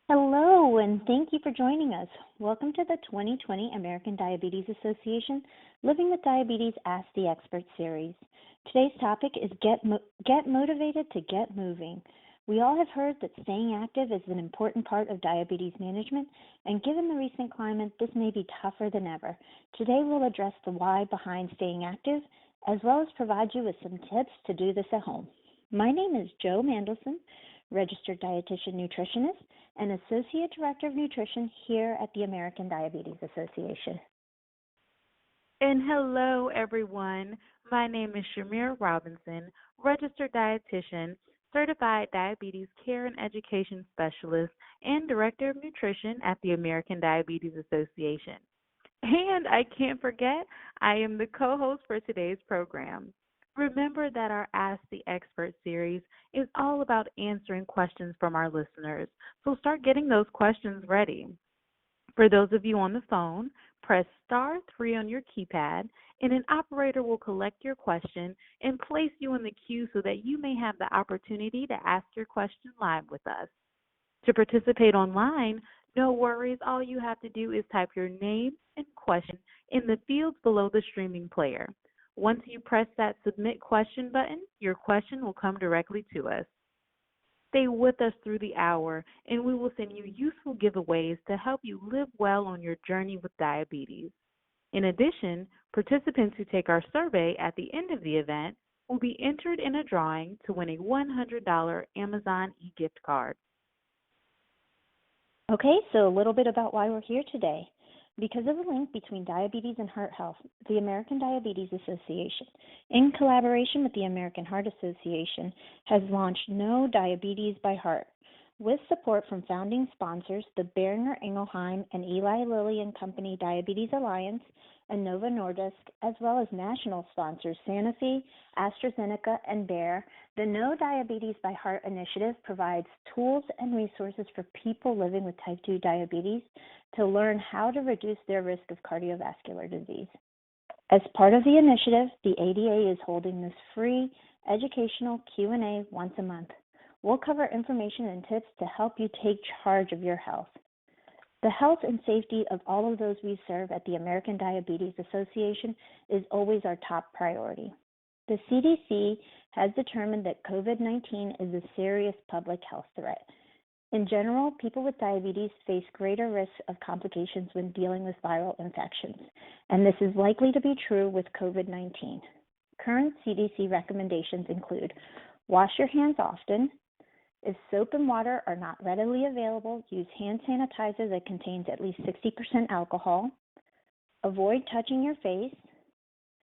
Hello, and thank you for joining us. Welcome to the 2020 American Diabetes Association Living with Diabetes Ask the Expert series. Today's topic is Get Motivated to Get Moving. We all have heard that staying active is an important part of diabetes management, and given the recent climate, this may be tougher than ever. Today we'll address the why behind staying active, as well as provide you with some tips to do this at home. My name is Jo Mandelson, registered dietitian nutritionist and Associate Director of Nutrition here at the American Diabetes Association. And hello, everyone. My name is Shamira Robinson, registered dietitian, certified diabetes care and education specialist, and Director of Nutrition at the American Diabetes Association. And I can't forget, I am the co-host for today's program. Remember that our Ask the Expert series is all about answering questions from our listeners, so start getting those questions ready. For those of you on the phone, press star 3 on your keypad, and an operator will collect your question and place you in the queue so that you may have the opportunity to ask your question live with us. To participate online, no worries. All you have to do is type your name and question in the fields below the streaming player. Once you press that submit question button, your question will come directly to us. Stay with us through the hour, and we will send you useful giveaways to help you live well on your journey with diabetes. In addition, participants who take our survey at the end of the event will be entered in a drawing to win a $100 Amazon e-gift card. Okay, so a little bit about why we're here today. Because of the link between diabetes and heart health, the American Diabetes Association, in collaboration with the American Heart Association, has launched No Diabetes by Heart, with support from founding sponsors the Boehringer Ingelheim and Eli Lilly and Company Diabetes Alliance and Novo Nordisk, as well as national sponsors Sanofi, AstraZeneca, and Bayer. The No Diabetes by Heart initiative provides tools and resources for people living with type 2 diabetes to learn how to reduce their risk of cardiovascular disease. As part of the initiative, the ADA is holding this free educational Q&A once a month. We'll cover information and tips to help you take charge of your health. The health and safety of all of those we serve at the American Diabetes Association is always our top priority. The CDC has determined that COVID-19 is a serious public health threat. In general, people with diabetes face greater risks of complications when dealing with viral infections, and this is likely to be true with COVID-19. Current CDC recommendations include wash your hands often. If soap and water are not readily available, use hand sanitizer that contains at least 60% alcohol. Avoid touching your face.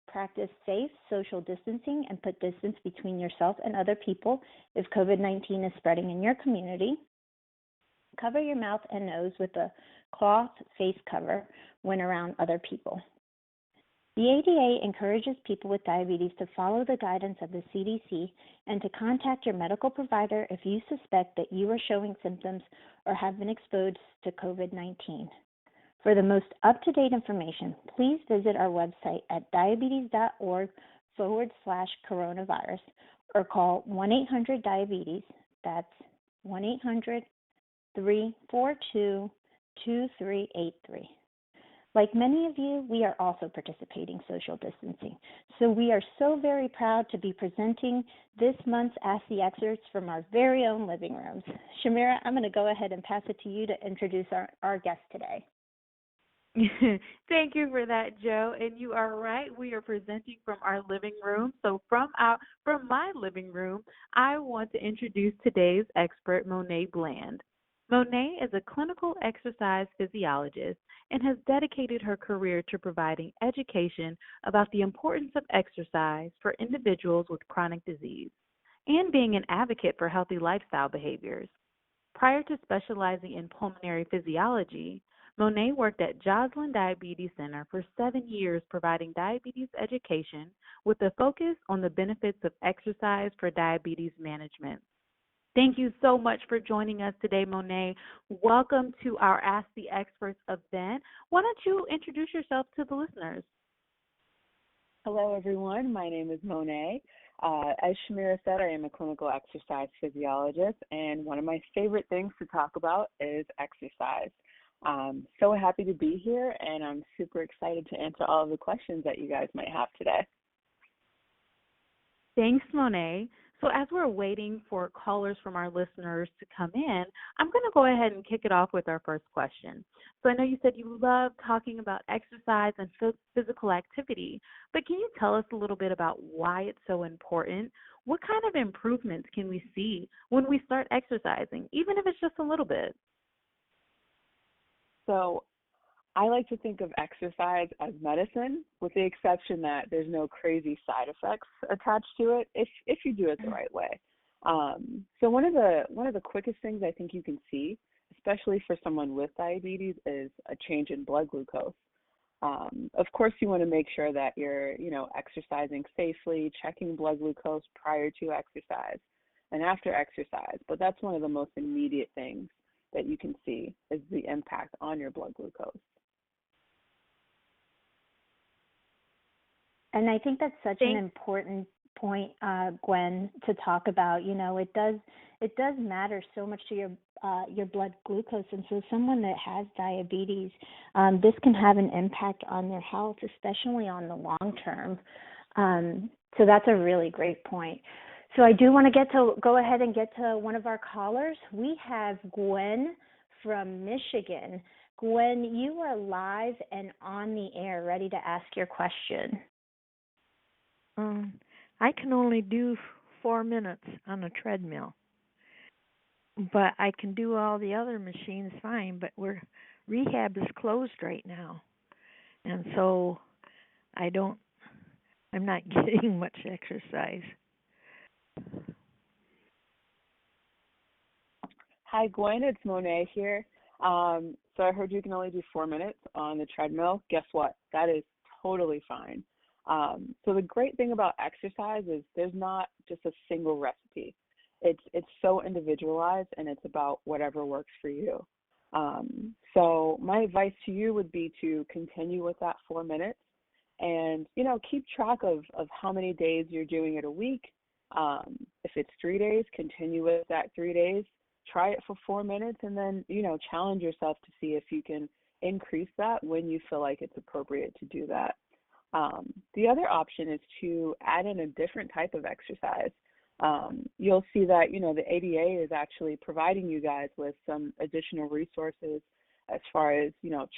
Practice safe social distancing and put distance between yourself and other people if COVID-19 is spreading in your community. Cover your mouth and nose with a cloth face cover when around other people. The ADA encourages people with diabetes to follow the guidance of the CDC and to contact your medical provider if you suspect that you are showing symptoms or have been exposed to COVID-19. For the most up-to-date information, please visit our website at diabetes.org/coronavirus or call 1-800-DIABETES. That's 1-800-342-2383. Like many of you, we are also participating social distancing. So we are so very proud to be presenting this month's Ask the Experts from our very own living rooms. Shamira, I'm going to go ahead and pass it to you to introduce our guest today. Thank you for that, Jo. And you are right. We are presenting from our living room. So from my living room, I want to introduce today's expert, Monet Bland. Monet is a clinical exercise physiologist and has dedicated her career to providing education about the importance of exercise for individuals with chronic disease and being an advocate for healthy lifestyle behaviors. Prior to specializing in pulmonary physiology, Monet worked at Joslin Diabetes Center for 7 years providing diabetes education with a focus on the benefits of exercise for diabetes management. Thank you so much for joining us today, Monet. Welcome to our Ask the Experts event. Why don't you introduce yourself to the listeners? Hello, everyone. My name is Monet. As Shamira said, I am a clinical exercise physiologist, and one of my favorite things to talk about is exercise. So happy to be here, and I'm super excited to answer all of the questions that you guys might have today. Thanks, Monet. So, as we're waiting for callers from our listeners to come in, I'm going to go ahead and kick it off with our first question. So, I know you said you love talking about exercise and physical activity, but can you tell us a little bit about why it's so important? What kind of improvements can we see when we start exercising, even if it's just a little bit? So, I like to think of exercise as medicine, with the exception that there's no crazy side effects attached to it if you do it the right way. So one of the quickest things I think you can see, especially for someone with diabetes, is a change in blood glucose. Of course, you want to make sure that you're exercising safely, checking blood glucose prior to exercise and after exercise. But that's one of the most immediate things that you can see is the impact on your blood glucose. And I think that's such an important point, Gwen, to talk about. It does matter so much to your blood glucose, and so someone that has diabetes, this can have an impact on their health, especially on the long term. So that's a really great point. So I do want to go ahead and get to one of our callers. We have Gwen from Michigan. Gwen, you are live and on the air, ready to ask your question. I can only do 4 minutes on a treadmill, but I can do all the other machines fine. But rehab is closed right now, and so I'm not getting much exercise. Hi, Gwen. It's Monet here. So I heard you can only do 4 minutes on the treadmill. Guess what? That is totally fine. So the great thing about exercise is there's not just a single recipe. It's so individualized, and it's about whatever works for you. So my advice to you would be to continue with that 4 minutes, and keep track of how many days you're doing it a week. If it's 3 days, continue with that 3 days. Try it for 4 minutes, and then challenge yourself to see if you can increase that when you feel like it's appropriate to do that. The other option is to add in a different type of exercise. You'll see that, the ADA is actually providing you guys with some additional resources as far as,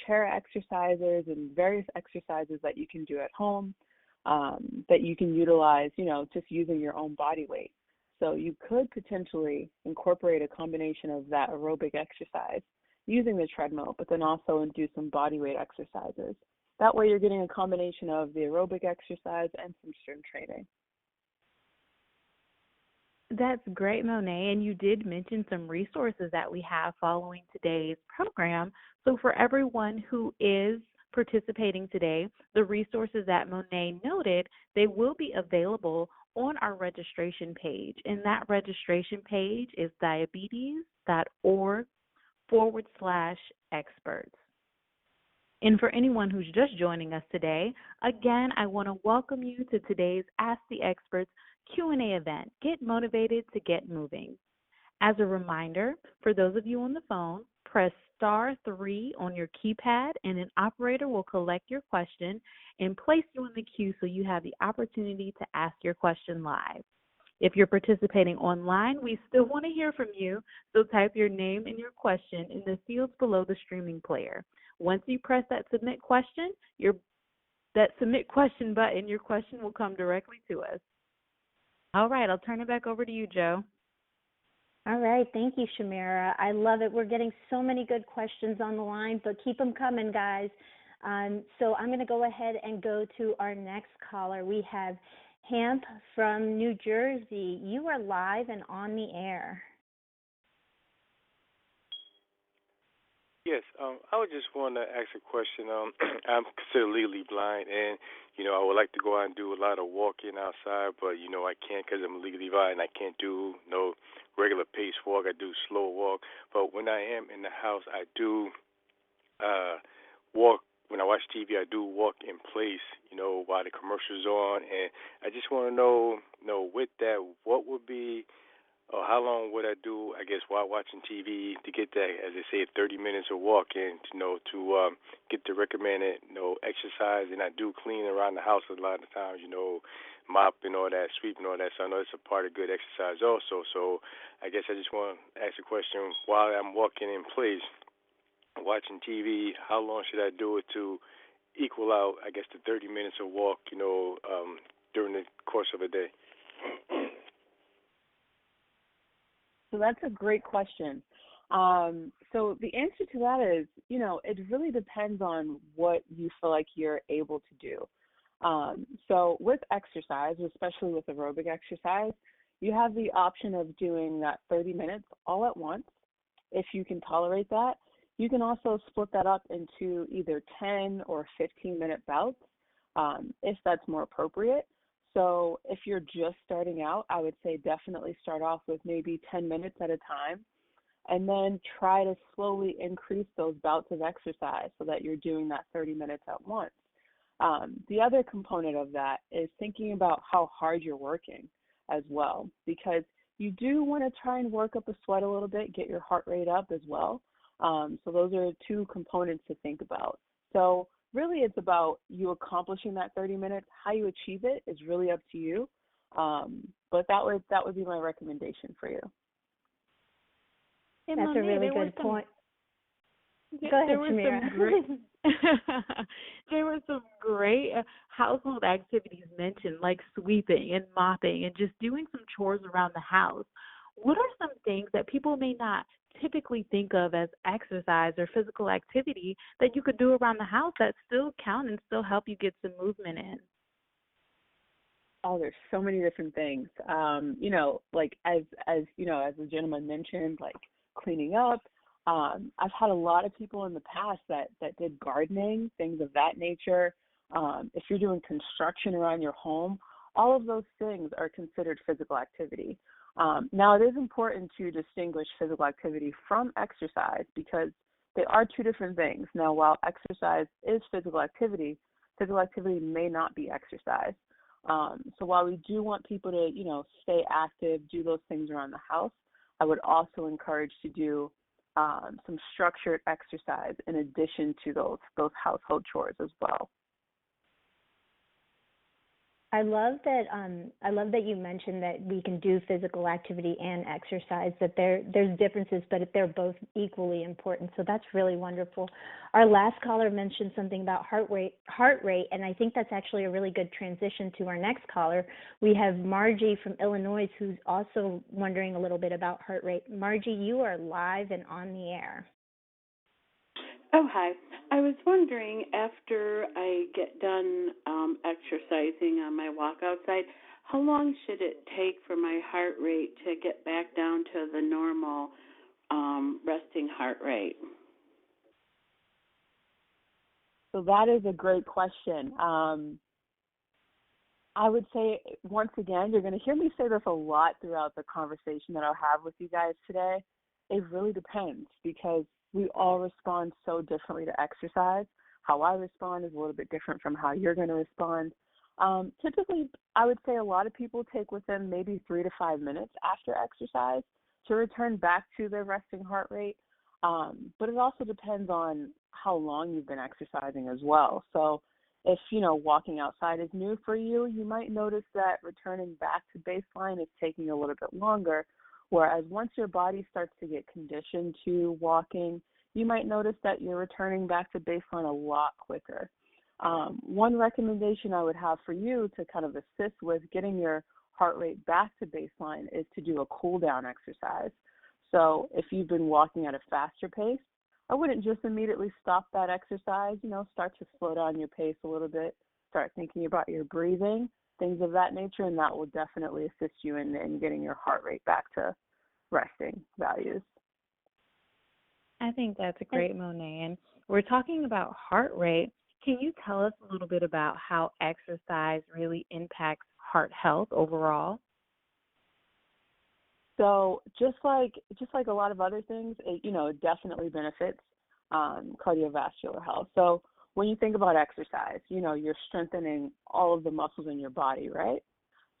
chair exercises and various exercises that you can do at home, that you can utilize, just using your own body weight. So you could potentially incorporate a combination of that aerobic exercise using the treadmill, but then also do some body weight exercises. That way you're getting a combination of the aerobic exercise and some strength training. That's great, Monet. And you did mention some resources that we have following today's program. So for everyone who is participating today, the resources that Monet noted, they will be available on our registration page. And that registration page is diabetes.org/experts. And for anyone who's just joining us today, again, I want to welcome you to today's Ask the Experts Q&A event. Get motivated to get moving. As a reminder, for those of you on the phone, press *3 on your keypad, and an operator will collect your question and place you in the queue so you have the opportunity to ask your question live. If you're participating online, we still want to hear from you, so type your name and your question in the fields below the streaming player. Once you press that submit question button, your question will come directly to us. All right, I'll turn it back over to you, Joe. All right, thank you, Shamira. I love it. We're getting so many good questions on the line, but keep them coming, guys. So I'm going to go ahead and go to our next caller. We have Hamp from New Jersey. You are live and on the air. Yes, I would just want to ask a question. I'm considered legally blind, and I would like to go out and do a lot of walking outside, but I can't because I'm legally blind. I can't do no regular pace walk. I do slow walk. But when I am in the house, I do walk when I watch TV, I do walk in place, while the commercial's on, and I just want to know with that, what would be, or how long would I do, I guess, while watching TV to get that, as they say, 30 minutes of walking, to get the recommended, exercise, and I do clean around the house a lot of times, mop and all that, sweep and all that, so I know it's a part of good exercise also. So I guess I just want to ask a question, while I'm walking in place, watching TV, how long should I do it to equal out, I guess, the 30 minutes of walk, during the course of a day? So that's a great question. So the answer to that is, it really depends on what you feel like you're able to do. So with exercise, especially with aerobic exercise, you have the option of doing that 30 minutes all at once. If you can tolerate that, you can also split that up into either 10 or 15-minute bouts, if that's more appropriate. So if you're just starting out, I would say definitely start off with maybe 10 minutes at a time, and then try to slowly increase those bouts of exercise so that you're doing that 30 minutes at once. The other component of that is thinking about how hard you're working as well, because you do want to try and work up a sweat a little bit, get your heart rate up as well. So those are two components to think about. So really it's about you accomplishing that 30 minutes. How you achieve it is really up to you. But that would be my recommendation for you. Hey, That's a Monet, really good point. Go ahead, there were Shamira. some great, there were some great household activities mentioned, like sweeping and mopping and just doing some chores around the house. What are some things that people may not typically think of as exercise or physical activity that you could do around the house that still count and still help you get some movement in? Oh, there's so many different things. Like as the gentleman mentioned, like cleaning up. I've had a lot of people in the past that did gardening, things of that nature. If you're doing construction around your home, all of those things are considered physical activity. Now, it is important to distinguish physical activity from exercise because they are two different things. Now, while exercise is physical activity may not be exercise. So while we do want people to, stay active, do those things around the house, I would also encourage to do some structured exercise in addition to those household chores as well. I love that you mentioned that we can do physical activity and exercise, that there's differences, but they're both equally important. So that's really wonderful. Our last caller mentioned something about heart rate, and I think that's actually a really good transition to our next caller. We have Margie from Illinois who's also wondering a little bit about heart rate. Margie, you are live and on the air. Oh, hi. I was wondering, after I get done exercising on my walk outside, how long should it take for my heart rate to get back down to the normal resting heart rate? So that is a great question. I would say, once again, you're going to hear me say this a lot throughout the conversation that I'll have with you guys today. It really depends because we all respond so differently to exercise. How I respond is a little bit different from how you're going to respond. Typically, I would say a lot of people take within maybe 3 to 5 minutes after exercise to return back to their resting heart rate. But it also depends on how long you've been exercising as well. So if, walking outside is new for you, you might notice that returning back to baseline is taking a little bit longer. Whereas once your body starts to get conditioned to walking, you might notice that you're returning back to baseline a lot quicker. One recommendation I would have for you to kind of assist with getting your heart rate back to baseline is to do a cool down exercise. So if you've been walking at a faster pace, I wouldn't just immediately stop that exercise, start to slow down your pace a little bit, start thinking about your breathing, things of that nature, and that will definitely assist you in getting your heart rate back to resting values. I think that's a great, Monet. And we're talking about heart rate. Can you tell us a little bit about how exercise really impacts heart health overall? So just like a lot of other things, it definitely benefits cardiovascular health. So when you think about exercise, you're strengthening all of the muscles in your body, right?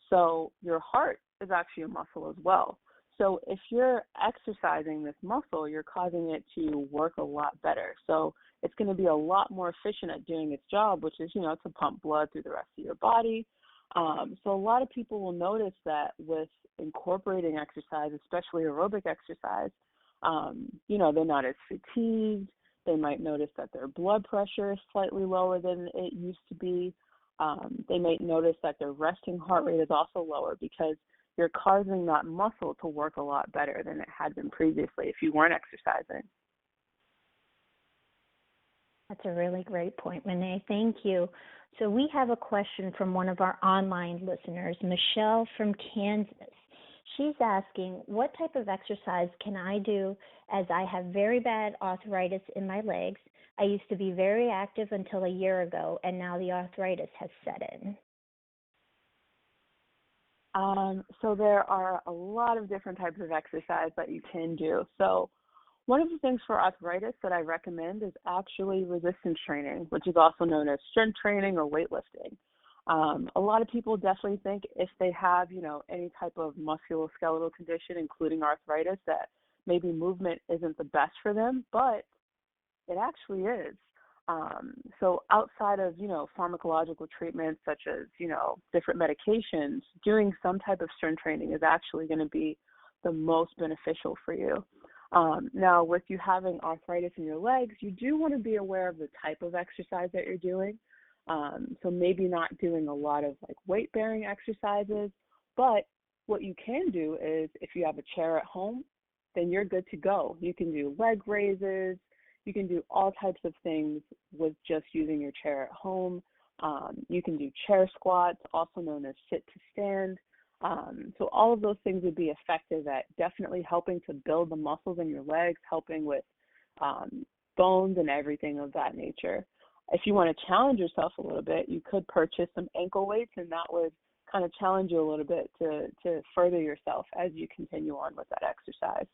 So your heart is actually a muscle as well. So if you're exercising this muscle, you're causing it to work a lot better. So it's going to be a lot more efficient at doing its job, which is, to pump blood through the rest of your body. So a lot of people will notice that with incorporating exercise, especially aerobic exercise, they're not as fatigued. They might notice that their blood pressure is slightly lower than it used to be. They might notice that their resting heart rate is also lower because you're causing that muscle to work a lot better than it had been previously if you weren't exercising. That's a really great point, Renee. Thank you. So we have a question from one of our online listeners, Michelle from Kansas. She's asking, what type of exercise can I do as I have very bad arthritis in my legs? I used to be very active until a year ago, and now the arthritis has set in. So there are a lot of different types of exercise that you can do. So one of the things for arthritis that I recommend is actually resistance training, which is also known as strength training or weightlifting. A lot of people definitely think if they have, any type of musculoskeletal condition, including arthritis, that maybe movement isn't the best for them, but it actually is. So outside of, pharmacological treatments such as, different medications, doing some type of strength training is actually going to be the most beneficial for you. Now, with you having arthritis in your legs, you do want to be aware of the type of exercise that you're doing. So maybe not doing a lot of weight-bearing exercises, but what you can do is if you have a chair at home, then you're good to go. You can do leg raises. You can do all types of things with just using your chair at home. You can do chair squats, also known as sit to stand. So all of those things would be effective at definitely helping to build the muscles in your legs, helping with bones and everything of that nature. If you want to challenge yourself a little bit, you could purchase some ankle weights, and that would kind of challenge you a little bit to further yourself as you continue on with that exercise.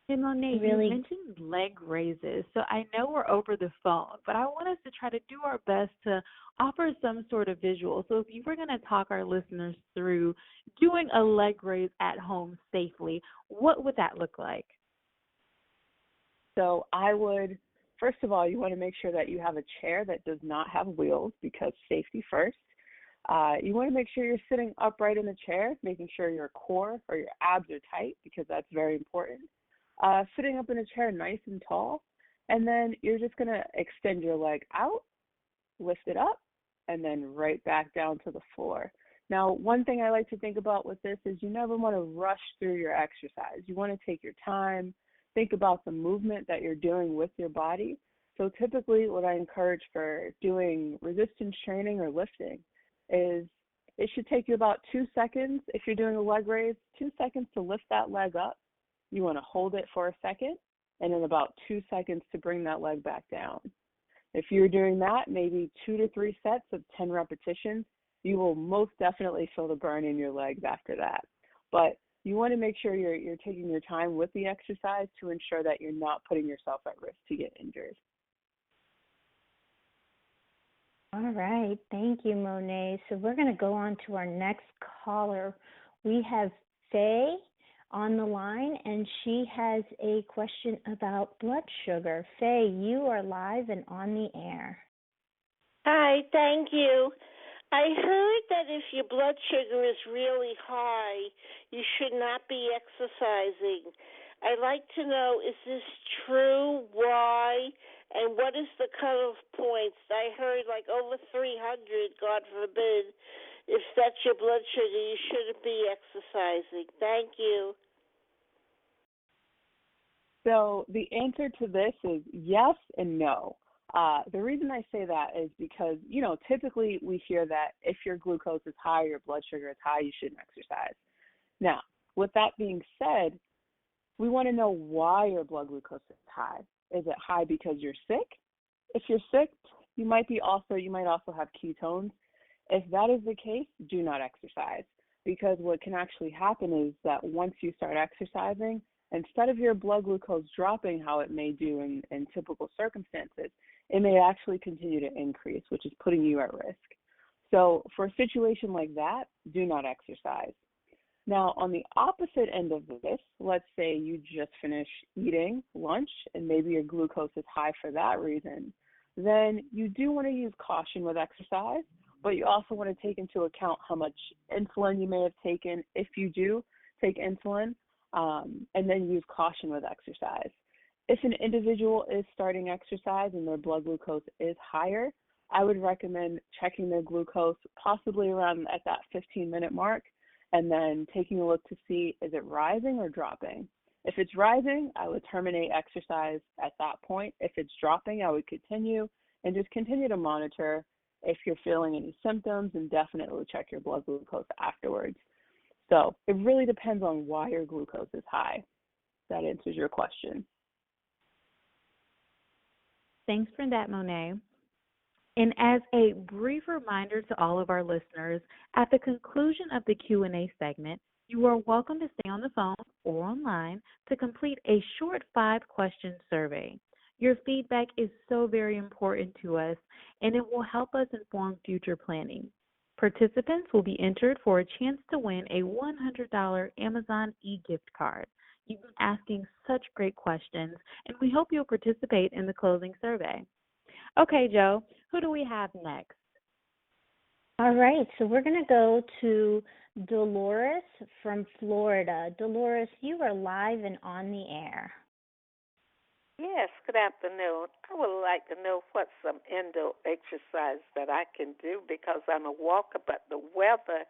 Hey, Monet, you mentioned leg raises. So I know we're over the phone, but I want us to try to do our best to offer some sort of visual. So if you were going to talk our listeners through doing a leg raise at home safely, what would that look like? So I would, first of all, you want to make sure that you have a chair that does not have wheels because safety first. You want to make sure you're sitting upright in the chair, making sure your core or your abs are tight because that's very important. Sitting up in a chair nice and tall, and then you're just going to extend your leg out, lift it up, and then right back down to the floor. Now, one thing I like to think about with this is you never want to rush through your exercise. You want to take your time, think about the movement that you're doing with your body. So typically what I encourage for doing resistance training or lifting is it should take you about 2 seconds. If you're doing a leg raise, 2 seconds to lift that leg up. You want to hold it for a second, and then about 2 seconds to bring that leg back down. If you're doing that, maybe 2 to 3 sets of 10 repetitions, you will most definitely feel the burn in your legs after that. But you want to make sure you're taking your time with the exercise to ensure that you're not putting yourself at risk to get injured. All right. Thank you, Monet. So we're going to go on to our next caller. We have Faye on the line, and she has a question about blood sugar. Faye, you are live and on the air. Hi, thank you. I heard that if your blood sugar is really high, you should not be exercising. I'd like to know, is this true? Why? And what is the cutoff points? I heard over 300, God forbid. If that's your blood sugar, you shouldn't be exercising. Thank you. So the answer to this is yes and no. The reason I say that is because, typically we hear that if your glucose is high, your blood sugar is high, you shouldn't exercise. Now, with that being said, we want to know why your blood glucose is high. Is it high because you're sick? If you're sick, you might also have ketones. If that is the case, do not exercise, because what can actually happen is that once you start exercising, instead of your blood glucose dropping how it may do in typical circumstances, it may actually continue to increase, which is putting you at risk. So for a situation like that, do not exercise. Now, on the opposite end of this, let's say you just finished eating lunch and maybe your glucose is high for that reason, then you do want to use caution with exercise, but you also want to take into account how much insulin you may have taken if you do take insulin, and then use caution with exercise. If an individual is starting exercise and their blood glucose is higher, I would recommend checking their glucose possibly around at that 15-minute mark, and then taking a look to see, is it rising or dropping? If it's rising, I would terminate exercise at that point. If it's dropping, I would continue and just continue to monitor if you're feeling any symptoms, and definitely check your blood glucose afterwards. So it really depends on why your glucose is high. That answers your question. Thanks for that, Monet. And as a brief reminder to all of our listeners, at the conclusion of the Q&A segment, you are welcome to stay on the phone or online to complete a short 5-question survey. Your feedback is so very important to us, and it will help us inform future planning. Participants will be entered for a chance to win a $100 Amazon e-gift card. You've been asking such great questions, and we hope you'll participate in the closing survey. Okay, Joe, who do we have next? All right, so we're going to go to Dolores from Florida. Dolores, you are live and on the air. Yes, good afternoon. I would like to know what's some indoor exercise that I can do, because I'm a walker, but the weather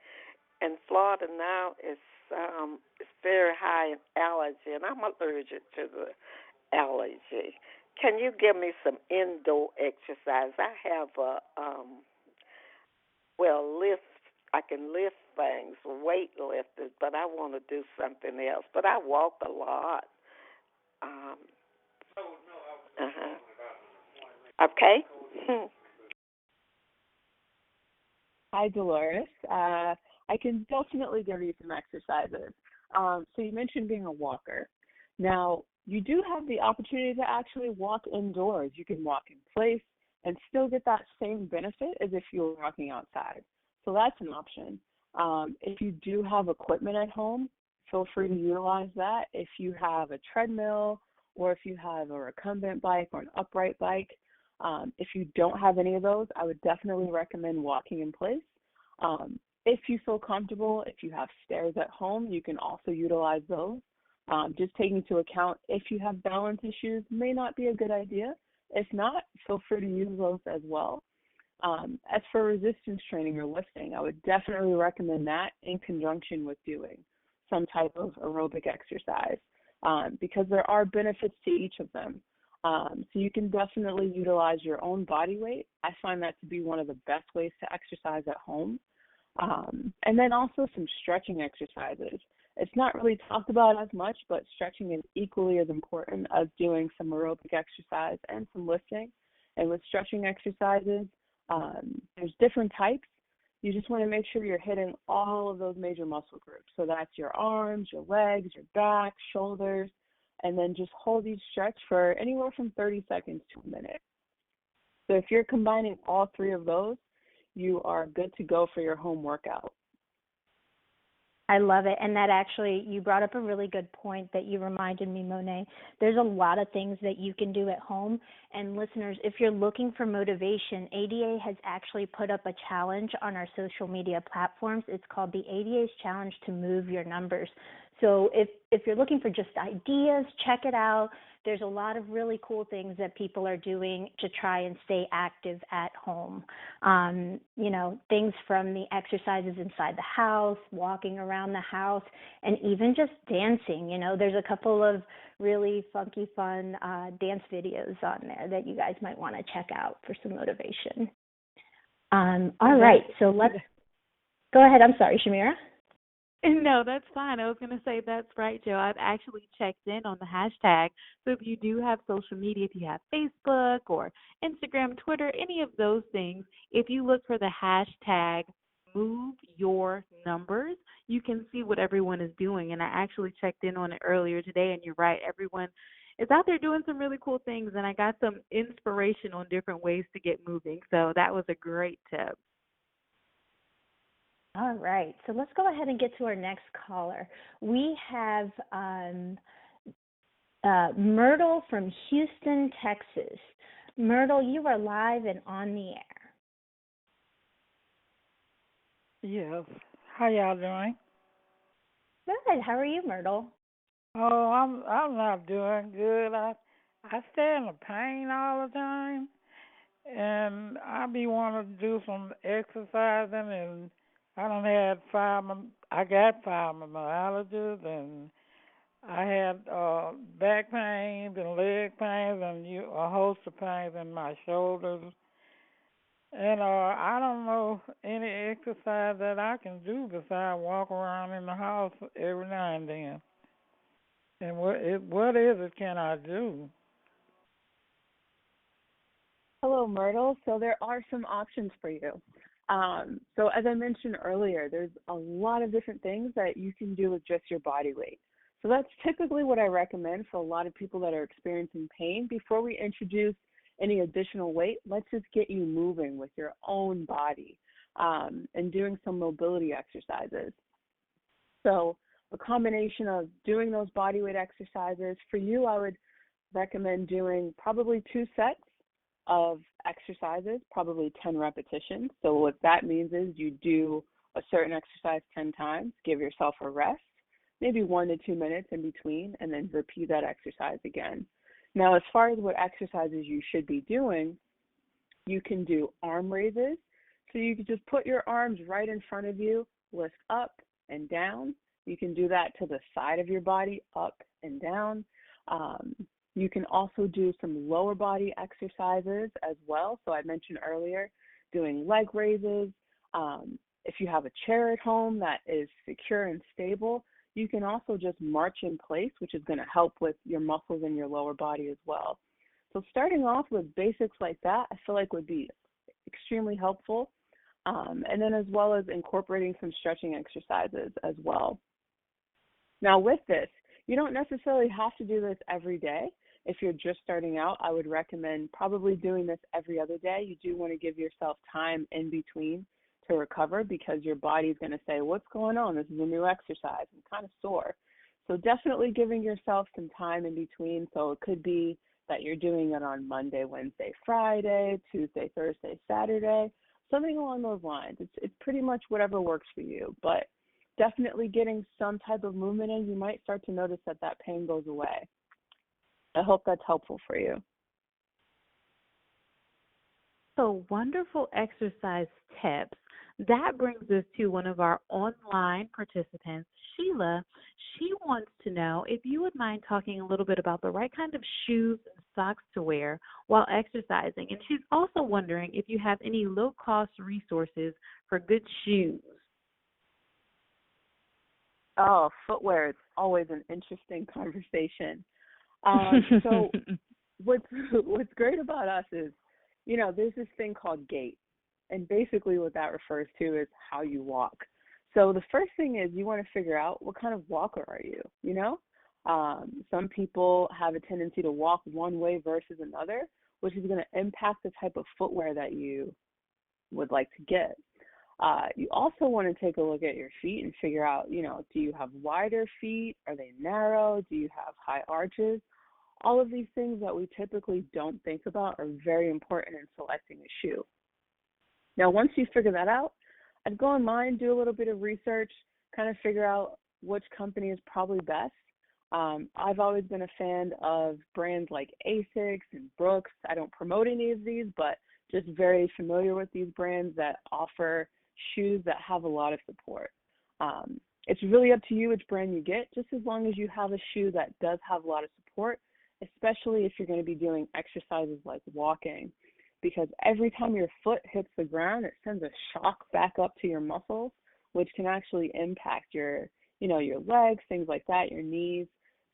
in Florida now is it's very high in allergy, and I'm allergic to the allergy. Can you give me some indoor exercise? I have lift. I can lift things, weight lifters, but I want to do something else. But I walk a lot. Okay. Hi, Dolores. I can definitely give you some exercises. So you mentioned being a walker. Now, you do have the opportunity to actually walk indoors. You can walk in place and still get that same benefit as if you were walking outside. So that's an option. If you do have equipment at home, feel free to utilize that. If you have a treadmill, or if you have a recumbent bike or an upright bike, if you don't have any of those, I would definitely recommend walking in place. If you feel comfortable, if you have stairs at home, you can also utilize those. Just taking into account if you have balance issues may not be a good idea. If not, feel free to use those as well. As for resistance training or lifting, I would definitely recommend that in conjunction with doing some type of aerobic exercise, because there are benefits to each of them. So you can definitely utilize your own body weight. I find that to be one of the best ways to exercise at home. And then also some stretching exercises. It's not really talked about as much, but stretching is equally as important as doing some aerobic exercise and some lifting. And with stretching exercises, there's different types. You just want to make sure you're hitting all of those major muscle groups. So that's your arms, your legs, your back, shoulders, and then just hold each stretch for anywhere from 30 seconds to a minute. So if you're combining all three of those, you are good to go for your home workout. I love it. And that actually, you brought up a really good point that you reminded me, Monet. There's a lot of things that you can do at home. And listeners, if you're looking for motivation, ADA has actually put up a challenge on our social media platforms. It's called the ADA's Challenge to Move Your Numbers. So if you're looking for just ideas, check it out. There's a lot of really cool things that people are doing to try and stay active at home. Things from the exercises inside the house, walking around the house, and even just dancing. There's a couple of really funky, fun dance videos on there that you guys might want to check out for some motivation. All right, so let's go ahead. I'm sorry, Shamira. No, that's fine. I was going to say that's right, Joe. I've actually checked in on the hashtag. So if you do have social media, if you have Facebook or Instagram, Twitter, any of those things, if you look for the hashtag move your numbers, you can see what everyone is doing. And I actually checked in on it earlier today, and you're right, everyone is out there doing some really cool things, and I got some inspiration on different ways to get moving. So that was a great tip. All right, so let's go ahead and get to our next caller. We have Myrtle from Houston, Texas. Myrtle, you are live and on the air. Yes. How y'all doing? Good. How are you, Myrtle? Oh, I'm not doing good. I stay in the pain all the time, and I be wanting to do some exercising, and I got fibromyalgia, and I had back pains and leg pains and a host of pains in my shoulders. And I don't know any exercise that I can do besides walk around in the house every now and then. And what is it can I do? Hello, Myrtle. So there are some options for you. So as I mentioned earlier, there's a lot of different things that you can do with just your body weight. So that's typically what I recommend for a lot of people that are experiencing pain. Before we introduce any additional weight, let's just get you moving with your own body and doing some mobility exercises. So a combination of doing those body weight exercises, for you, I would recommend doing probably 2 sets of exercises, probably 10 repetitions. So what that means is you do a certain exercise 10 times, give yourself a rest, maybe 1 to 2 minutes in between, and then repeat that exercise again. Now, as far as what exercises you should be doing, you can do arm raises. So you can just put your arms right in front of you, lift up and down. You can do that to the side of your body, up and down. You can also do some lower body exercises as well. So I mentioned earlier doing leg raises. If you have a chair at home that is secure and stable, you can also just march in place, which is going to help with your muscles in your lower body as well. So starting off with basics like that, I feel like would be extremely helpful. And then as well as incorporating some stretching exercises as well. Now with this, you don't necessarily have to do this every day. If you're just starting out, I would recommend probably doing this every other day. You do want to give yourself time in between to recover because your body's going to say, what's going on? This is a new exercise. I'm kind of sore. So definitely giving yourself some time in between. So it could be that you're doing it on Monday, Wednesday, Friday, Tuesday, Thursday, Saturday, something along those lines. It's pretty much whatever works for you, but definitely getting some type of movement in, you might start to notice that pain goes away. I hope that's helpful for you. So wonderful exercise tips. That brings us to one of our online participants, Sheila. She wants to know if you would mind talking a little bit about the right kind of shoes and socks to wear while exercising. And she's also wondering if you have any low-cost resources for good shoes. Oh, footwear is always an interesting conversation. So what's great about us is, there's this thing called gait. And basically what that refers to is how you walk. So the first thing is you want to figure out what kind of walker are you, Some people have a tendency to walk one way versus another, which is going to impact the type of footwear that you would like to get. You also want to take a look at your feet and figure out, do you have wider feet? Are they narrow? Do you have high arches? All of these things that we typically don't think about are very important in selecting a shoe. Now, once you figure that out, I'd go online, do a little bit of research, kind of figure out which company is probably best. I've always been a fan of brands like Asics and Brooks. I don't promote any of these, but just very familiar with these brands that offer shoes that have a lot of support. It's really up to you which brand you get, just as long as you have a shoe that does have a lot of support, especially if you're going to be doing exercises like walking. Because every time your foot hits the ground, it sends a shock back up to your muscles, which can actually impact your legs, things like that, your knees.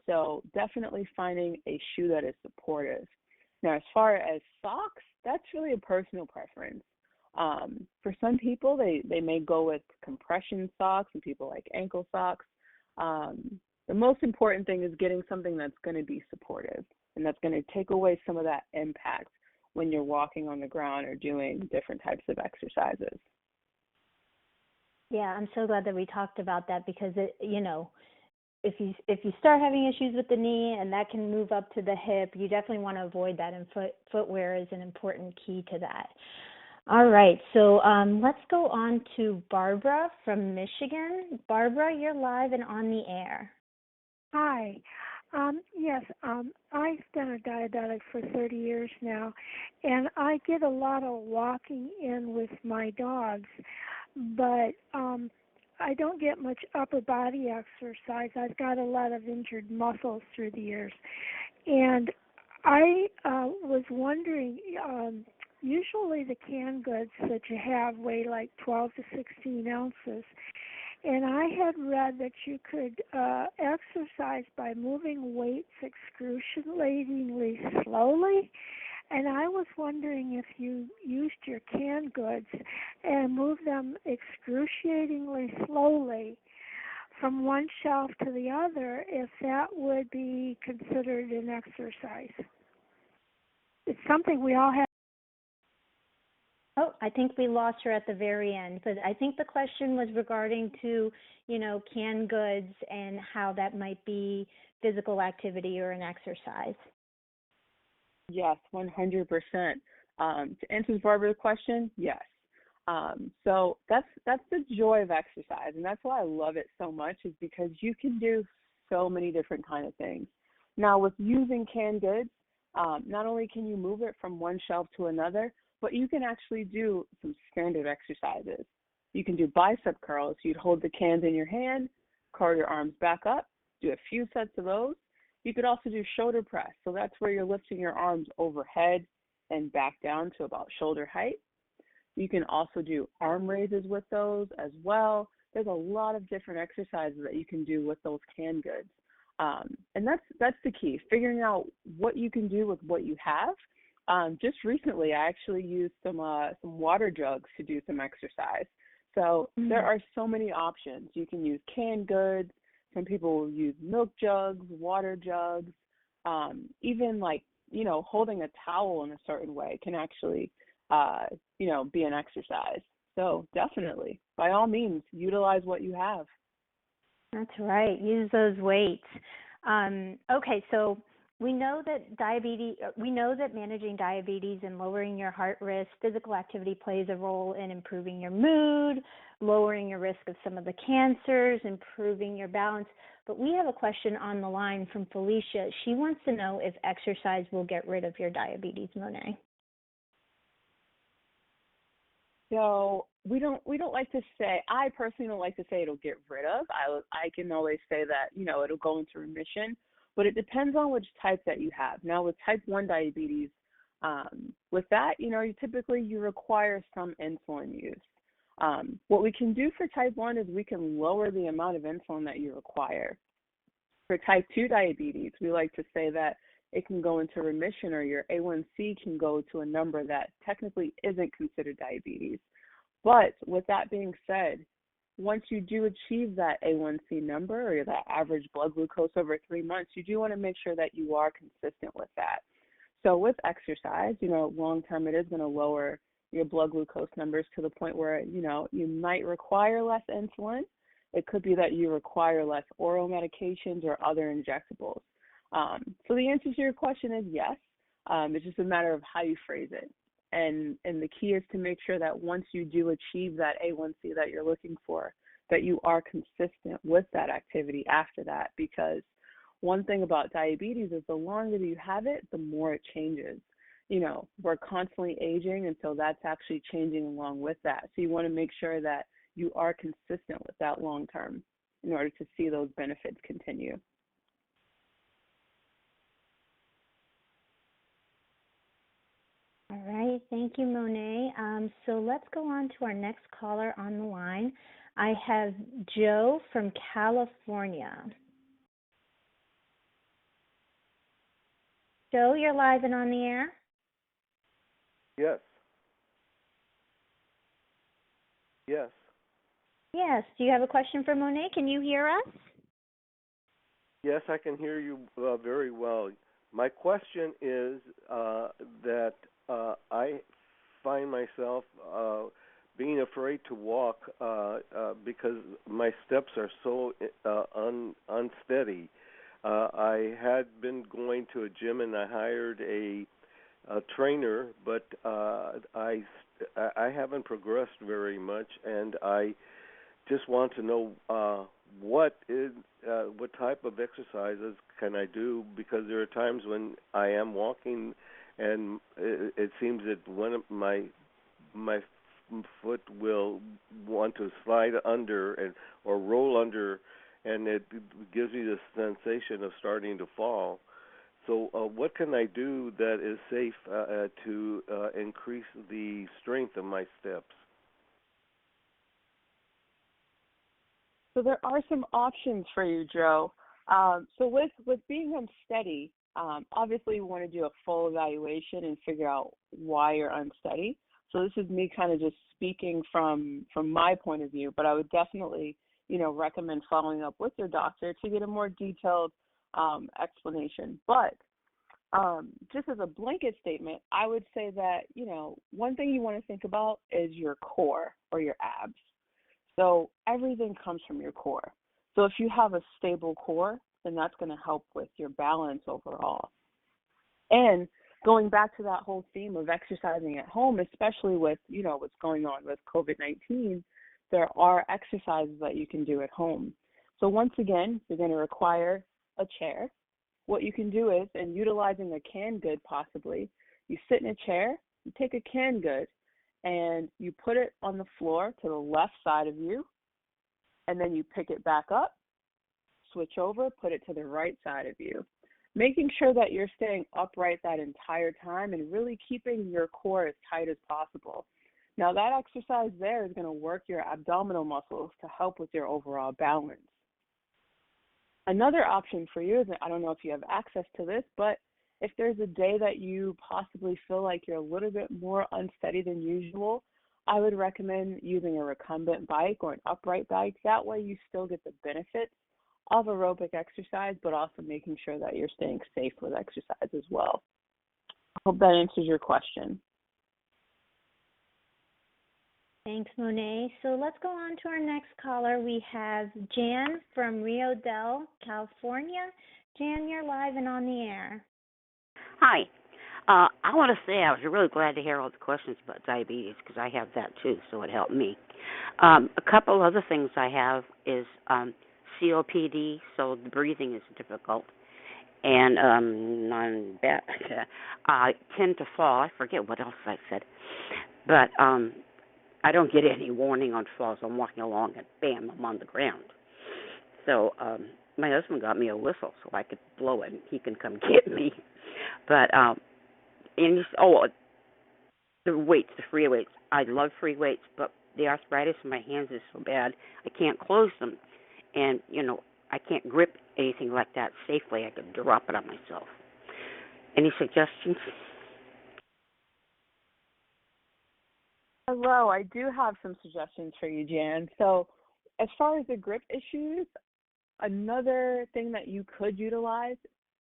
So definitely finding a shoe that is supportive. Now, as far as socks, that's really a personal preference. For some people, they may go with compression socks, and people like ankle socks. The most important thing is getting something that's going to be supportive and that's going to take away some of that impact when you're walking on the ground or doing different types of exercises. Yeah, I'm so glad that we talked about that because if you start having issues with the knee and that can move up to the hip, you definitely want to avoid that, and footwear is an important key to that. All right, so let's go on to Barbara from Michigan. Barbara, you're live and on the air. Hi. Yes, I've been a diabetic for 30 years now, and I get a lot of walking in with my dogs, but I don't get much upper body exercise. I've got a lot of injured muscles through the years, and I was wondering, usually the canned goods that you have weigh like 12 to 16 ounces. And I had read that you could exercise by moving weights excruciatingly slowly. And I was wondering if you used your canned goods and moved them excruciatingly slowly from one shelf to the other, if that would be considered an exercise. It's something we all have. Oh, I think we lost her at the very end, but I think the question was regarding to, canned goods and how that might be physical activity or an exercise. Yes, 100%. To answer Barbara's question, yes. So that's the joy of exercise, and that's why I love it so much, is because you can do so many different kind of things. Now, with using canned goods, not only can you move it from one shelf to another, but you can actually do some standard exercises. You can do bicep curls. You'd hold the cans in your hand, curl your arms back up, do a few sets of those. You could also do shoulder press. So that's where you're lifting your arms overhead and back down to about shoulder height. You can also do arm raises with those as well. There's a lot of different exercises that you can do with those canned goods. And that's the key, figuring out what you can do with what you have. Just recently, I actually used some water jugs to do some exercise. So there are so many options. You can use canned goods. Some people will use milk jugs, water jugs. Even holding a towel in a certain way can actually, be an exercise. So definitely, by all means, utilize what you have. That's right. Use those weights. Okay, so we know that managing diabetes and lowering your heart risk, physical activity plays a role in improving your mood, lowering your risk of some of the cancers, improving your balance. But we have a question on the line from Felicia. She wants to know if exercise will get rid of your diabetes, Monet. So we don't like to say, I personally don't like to say it'll get rid of. I can always say that, it'll go into remission, but it depends on which type that you have. Now with type 1 diabetes, with that, you require some insulin use. What we can do for type 1 is we can lower the amount of insulin that you require. For type 2 diabetes, we like to say that it can go into remission, or your A1C can go to a number that technically isn't considered diabetes. But with that being said, once you do achieve that A1C number or that average blood glucose over 3 months, you do want to make sure that you are consistent with that. So with exercise, long term, it is going to lower your blood glucose numbers to the point where, you might require less insulin. It could be that you require less oral medications or other injectables. So the answer to your question is yes. It's just a matter of how you phrase it. And the key is to make sure that once you do achieve that A1C that you're looking for, that you are consistent with that activity after that. Because one thing about diabetes is the longer you have it, the more it changes. We're constantly aging, and so that's actually changing along with that. So you want to make sure that you are consistent with that long term in order to see those benefits continue. All right, thank you, Monet. So let's go on to our next caller on the line. I have Joe from California. Joe, you're live and on the air. Yes. Yes. Yes. Do you have a question for Monet? Can you hear us? Yes, I can hear you very well. My question is that I find myself being afraid to walk because my steps are so unsteady. I had been going to a gym and I hired a trainer, but I haven't progressed very much, and I just want to know what type of exercises can I do, because there are times when I am walking and it seems that one of my foot will want to slide under or roll under, and it gives me the sensation of starting to fall. So what can I do that is safe to increase the strength of my steps? So there are some options for you, Joe. So with being unsteady, obviously we want to do a full evaluation and figure out why you're unsteady. So this is me kind of just speaking from my point of view, but I would definitely, recommend following up with your doctor to get a more detailed explanation. But just as a blanket statement, I would say that, one thing you want to think about is your core or your abs. So everything comes from your core. So if you have a stable core, then that's going to help with your balance overall. And going back to that whole theme of exercising at home, especially with, what's going on with COVID-19, there are exercises that you can do at home. So once again, you're going to require a chair. What you can do is, and utilizing a canned good possibly, you sit in a chair, you take a canned good, and you put it on the floor to the left side of you, and then you pick it back up, switch over, put it to the right side of you, making sure that you're staying upright that entire time and really keeping your core as tight as possible. Now that exercise there is going to work your abdominal muscles to help with your overall balance. Another option for you is, I don't know if you have access to this, but if there's a day that you possibly feel like you're a little bit more unsteady than usual, I would recommend using a recumbent bike or an upright bike. That way you still get the benefits of aerobic exercise, but also making sure that you're staying safe with exercise as well. I hope that answers your question. Thanks, Monet. So let's go on to our next caller. We have Jan from Rio Del, California. Jan, you're live and on the air. Hi. I want to say I was really glad to hear all the questions about diabetes because I have that too, so it helped me. A couple other things I have is COPD, so the breathing is difficult. And I tend to fall. I forget what else I said. But I don't get any warning on falls. I'm walking along and bam, I'm on the ground. So my husband got me a whistle so I could blow it and he can come get me. But the weights, the free weights. I love free weights, but the arthritis in my hands is so bad I can't close them, and I can't grip anything like that safely. I could drop it on myself. Any suggestions? Hello, I do have some suggestions for you, Jan. So as far as the grip issues, another thing that you could utilize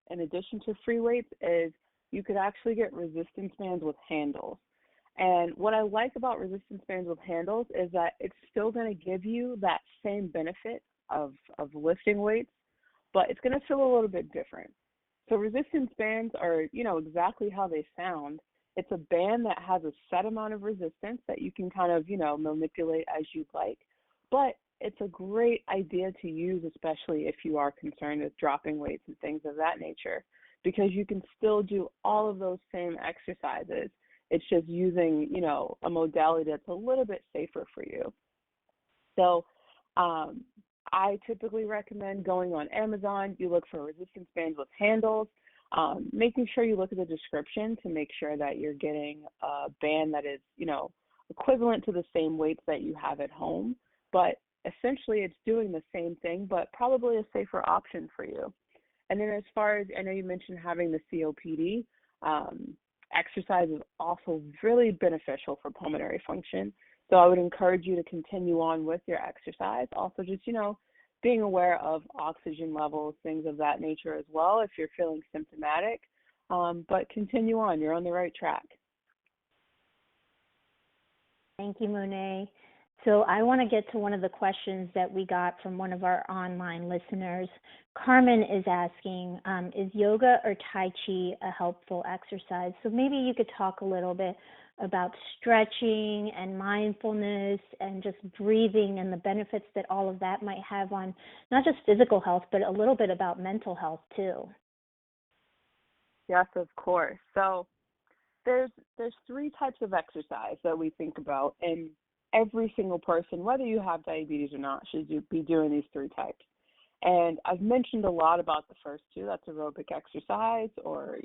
in addition to free weights is you could actually get resistance bands with handles. And what I like about resistance bands with handles is that it's still going to give you that same benefit of lifting weights, but it's going to feel a little bit different. So resistance bands are, exactly how they sound. It's a band that has a set amount of resistance that you can kind of, manipulate as you'd like. But it's a great idea to use, especially if you are concerned with dropping weights and things of that nature, because you can still do all of those same exercises. It's just using, a modality that's a little bit safer for you. So I typically recommend going on Amazon. You look for resistance bands with handles, making sure you look at the description to make sure that you're getting a band that is, equivalent to the same weights that you have at home. But essentially it's doing the same thing, but probably a safer option for you. And then as far as, I know you mentioned having the COPD, exercise is also really beneficial for pulmonary function. So I would encourage you to continue on with your exercise. Also, just, being aware of oxygen levels, things of that nature as well if you're feeling symptomatic. But continue on. You're on the right track. Thank you, Monet. So I want to get to one of the questions that we got from one of our online listeners. Carmen is asking, is yoga or Tai Chi a helpful exercise? So maybe you could talk a little bit about stretching and mindfulness and just breathing and the benefits that all of that might have on not just physical health, but a little bit about mental health too. Yes, of course. So there's three types of exercise that we think about, and every single person, whether you have diabetes or not, should be doing these three types. And I've mentioned a lot about the first two. That's aerobic exercise, or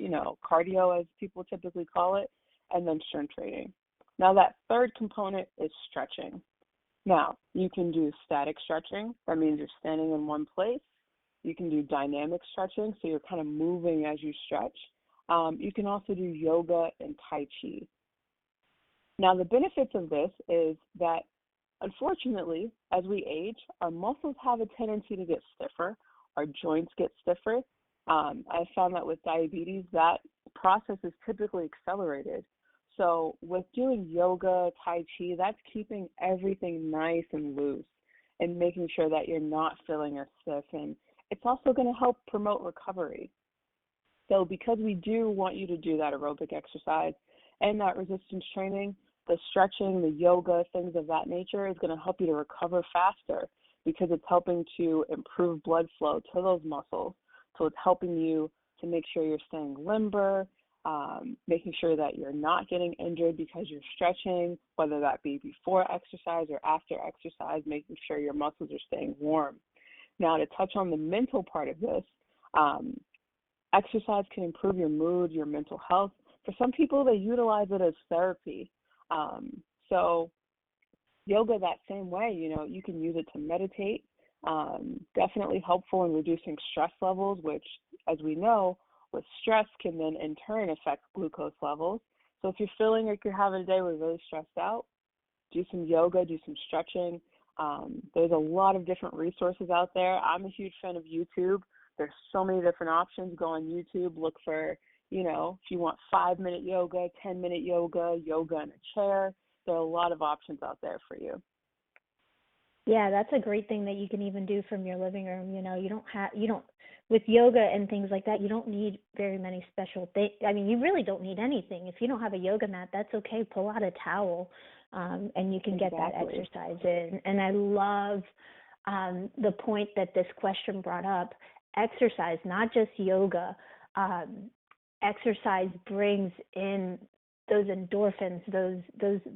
cardio as people typically call it, and then strength training. Now that third component is stretching. Now you can do static stretching. That means you're standing in one place. You can do dynamic stretching, so you're kind of moving as you stretch. You can also do yoga and Tai Chi. Now, the benefits of this is that, unfortunately, as we age, our muscles have a tendency to get stiffer. Our joints get stiffer. I found that with diabetes, that process is typically accelerated. So with doing yoga, Tai Chi, that's keeping everything nice and loose and making sure that you're not feeling as stiff. And it's also going to help promote recovery. So because we do want you to do that aerobic exercise and that resistance training, the stretching, the yoga, things of that nature is going to help you to recover faster because it's helping to improve blood flow to those muscles. So it's helping you to make sure you're staying limber, making sure that you're not getting injured because you're stretching, whether that be before exercise or after exercise, making sure your muscles are staying warm. Now, to touch on the mental part of this, exercise can improve your mood, your mental health. For some people, they utilize it as therapy. So yoga that same way, you can use it to meditate. Definitely helpful in reducing stress levels, which, as we know, with stress can then in turn affect glucose levels. So if you're feeling like you're having a day where you're really stressed out, do some yoga, do some stretching. There's a lot of different resources out there. I'm a huge fan of YouTube. There's so many different options. Go on YouTube, look for, if you want 5-minute yoga, 10-minute yoga, yoga in a chair. There are a lot of options out there for you. Yeah, that's a great thing that you can even do from your living room. With yoga and things like that, you don't need very many special things. I mean, you really don't need anything. If you don't have a yoga mat, that's okay. Pull out a towel, and you can get that exercise in. And I love the point that this question brought up. Exercise, not just yoga. Exercise brings in those endorphins,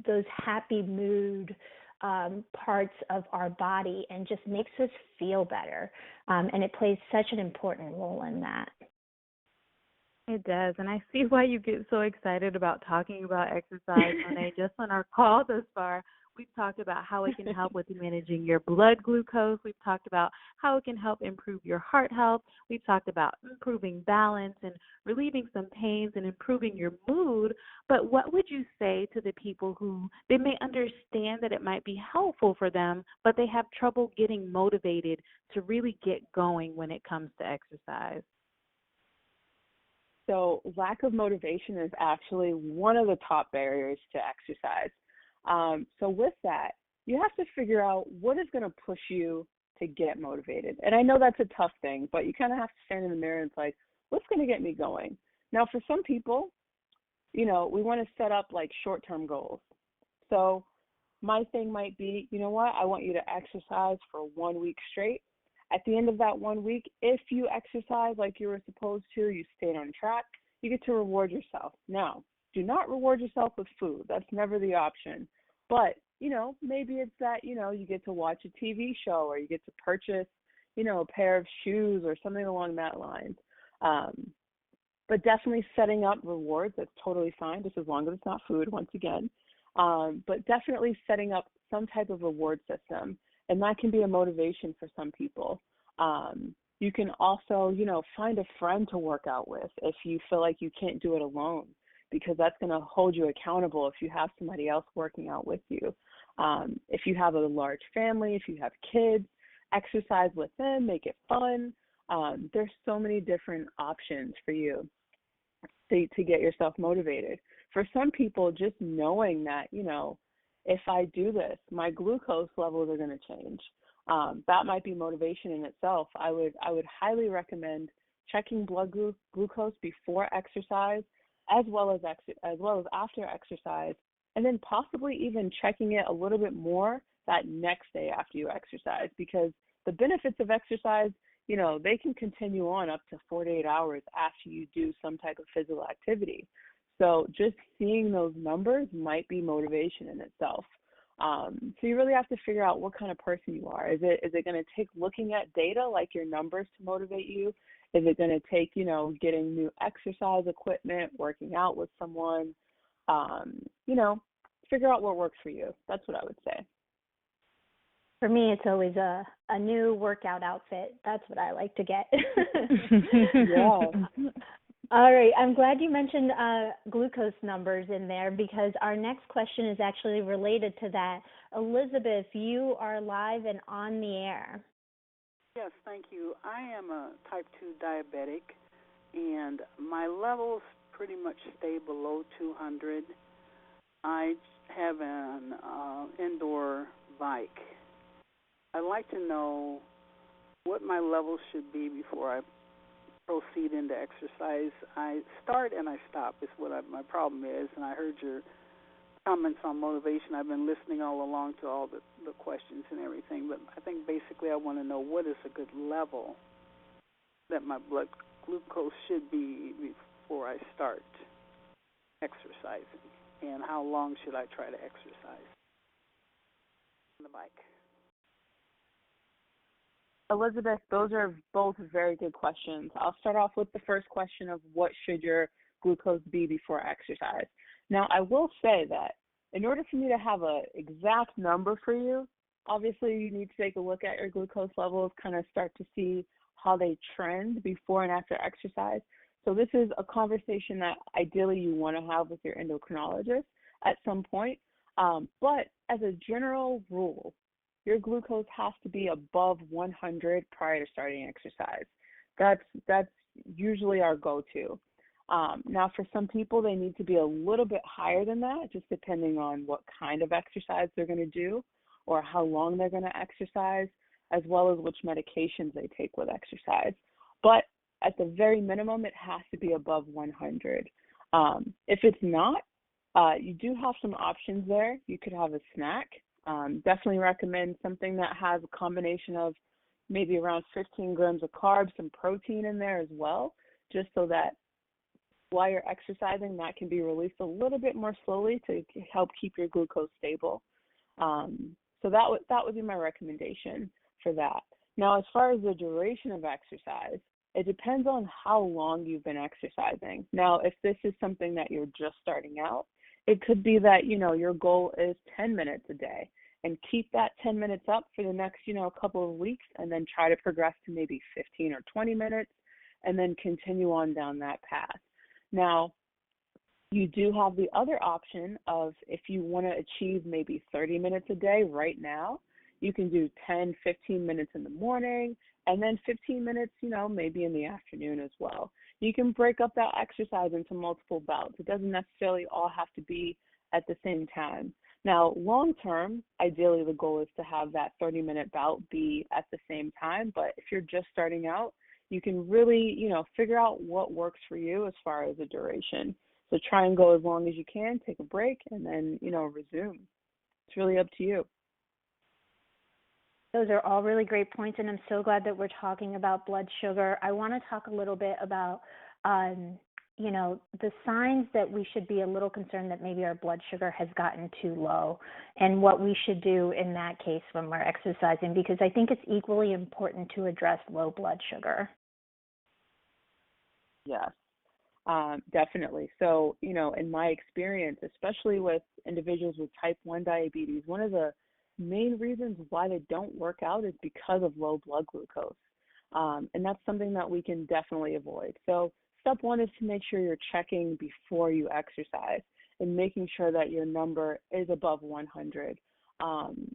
those happy mood parts of our body, and just makes us feel better. And it plays such an important role in that. It does, and I see why you get so excited about talking about exercise, Monet. Just on our call thus far, we've talked about how it can help with managing your blood glucose. We've talked about how it can help improve your heart health. We've talked about improving balance and relieving some pains and improving your mood. But what would you say to the people who they may understand that it might be helpful for them, but they have trouble getting motivated to really get going when it comes to exercise? So lack of motivation is actually one of the top barriers to exercise. So with that, you have to figure out what is going to push you to get motivated. And I know that's a tough thing, but you kind of have to stand in the mirror and it's like, what's going to get me going? Now, for some people, we want to set up like short-term goals. So my thing might be, you know what, I want you to exercise for 1 week straight. At the end of that 1 week, if you exercise like you were supposed to, you stayed on track, you get to reward yourself. Now, do not reward yourself with food. That's never the option. But, maybe it's that, you get to watch a TV show or you get to purchase, a pair of shoes or something along that line. But definitely setting up rewards, that's totally fine, just as long as it's not food, once again. But definitely setting up some type of reward system. And that can be a motivation for some people. You can also, find a friend to work out with if you feel like you can't do it alone, because that's going to hold you accountable if you have somebody else working out with you. If you have a large family, if you have kids, exercise with them, make it fun. There's so many different options for you to get yourself motivated. For some people, just knowing that, if I do this, my glucose levels are going to change. That might be motivation in itself. I would highly recommend checking blood glucose before exercise, as well as after exercise, and then possibly even checking it a little bit more that next day after you exercise, because the benefits of exercise, they can continue on up to 48 hours after you do some type of physical activity. So just seeing those numbers might be motivation in itself. So you really have to figure out what kind of person you are. Is it going to take looking at data like your numbers to motivate you? Is it going to take, getting new exercise equipment, working out with someone? Figure out what works for you. That's what I would say. For me, it's always a new workout outfit. That's what I like to get. Yeah. All right. I'm glad you mentioned glucose numbers in there, because our next question is actually related to that. Elizabeth, you are live and on the air. Yes, thank you. I am a type 2 diabetic, and my levels pretty much stay below 200. I have an indoor bike. I'd like to know what my levels should be before I proceed into exercise. I start and I stop is what my problem is, and I heard your comments on motivation. I've been listening all along to all the questions and everything, but I think basically I want to know what is a good level that my blood glucose should be before I start exercising, and how long should I try to exercise on the bike. Elizabeth, those are both very good questions. I'll start off with the first question of what should your glucose be before exercise. Now, I will say that in order for me to have an exact number for you, obviously you need to take a look at your glucose levels, kind of start to see how they trend before and after exercise. So this is a conversation that ideally you want to have with your endocrinologist at some point. But as a general rule, your glucose has to be above 100 prior to starting exercise. That's usually our go-to. Now, for some people, they need to be a little bit higher than that, just depending on what kind of exercise they're going to do or how long they're going to exercise, as well as which medications they take with exercise. But at the very minimum, it has to be above 100. If it's not, you do have some options there. You could have a snack. Definitely recommend something that has a combination of maybe around 15 grams of carbs, some protein in there as well, just so that while you're exercising, that can be released a little bit more slowly to help keep your glucose stable. So that would be my recommendation for that. Now, as far as the duration of exercise, it depends on how long you've been exercising. Now, if this is something that you're just starting out, it could be that, your goal is 10 minutes a day, and keep that 10 minutes up for the next, couple of weeks, and then try to progress to maybe 15 or 20 minutes, and then continue on down that path. Now, you do have the other option of, if you want to achieve maybe 30 minutes a day right now, you can do 10, 15 minutes in the morning, and then 15 minutes, maybe in the afternoon as well. You can break up that exercise into multiple bouts. It doesn't necessarily all have to be at the same time. Now, long term, ideally the goal is to have that 30-minute bout be at the same time, but if you're just starting out, you can really, figure out what works for you as far as the duration. So try and go as long as you can, take a break, and then, resume. It's really up to you. Those are all really great points, and I'm so glad that we're talking about blood sugar. I want to talk a little bit about, the signs that we should be a little concerned that maybe our blood sugar has gotten too low, and what we should do in that case when we're exercising, because I think it's equally important to address low blood sugar. Yes, definitely. So, in my experience, especially with individuals with type 1 diabetes, one of the main reasons why they don't work out is because of low blood glucose. And that's something that we can definitely avoid. So step one is to make sure you're checking before you exercise and making sure that your number is above 100.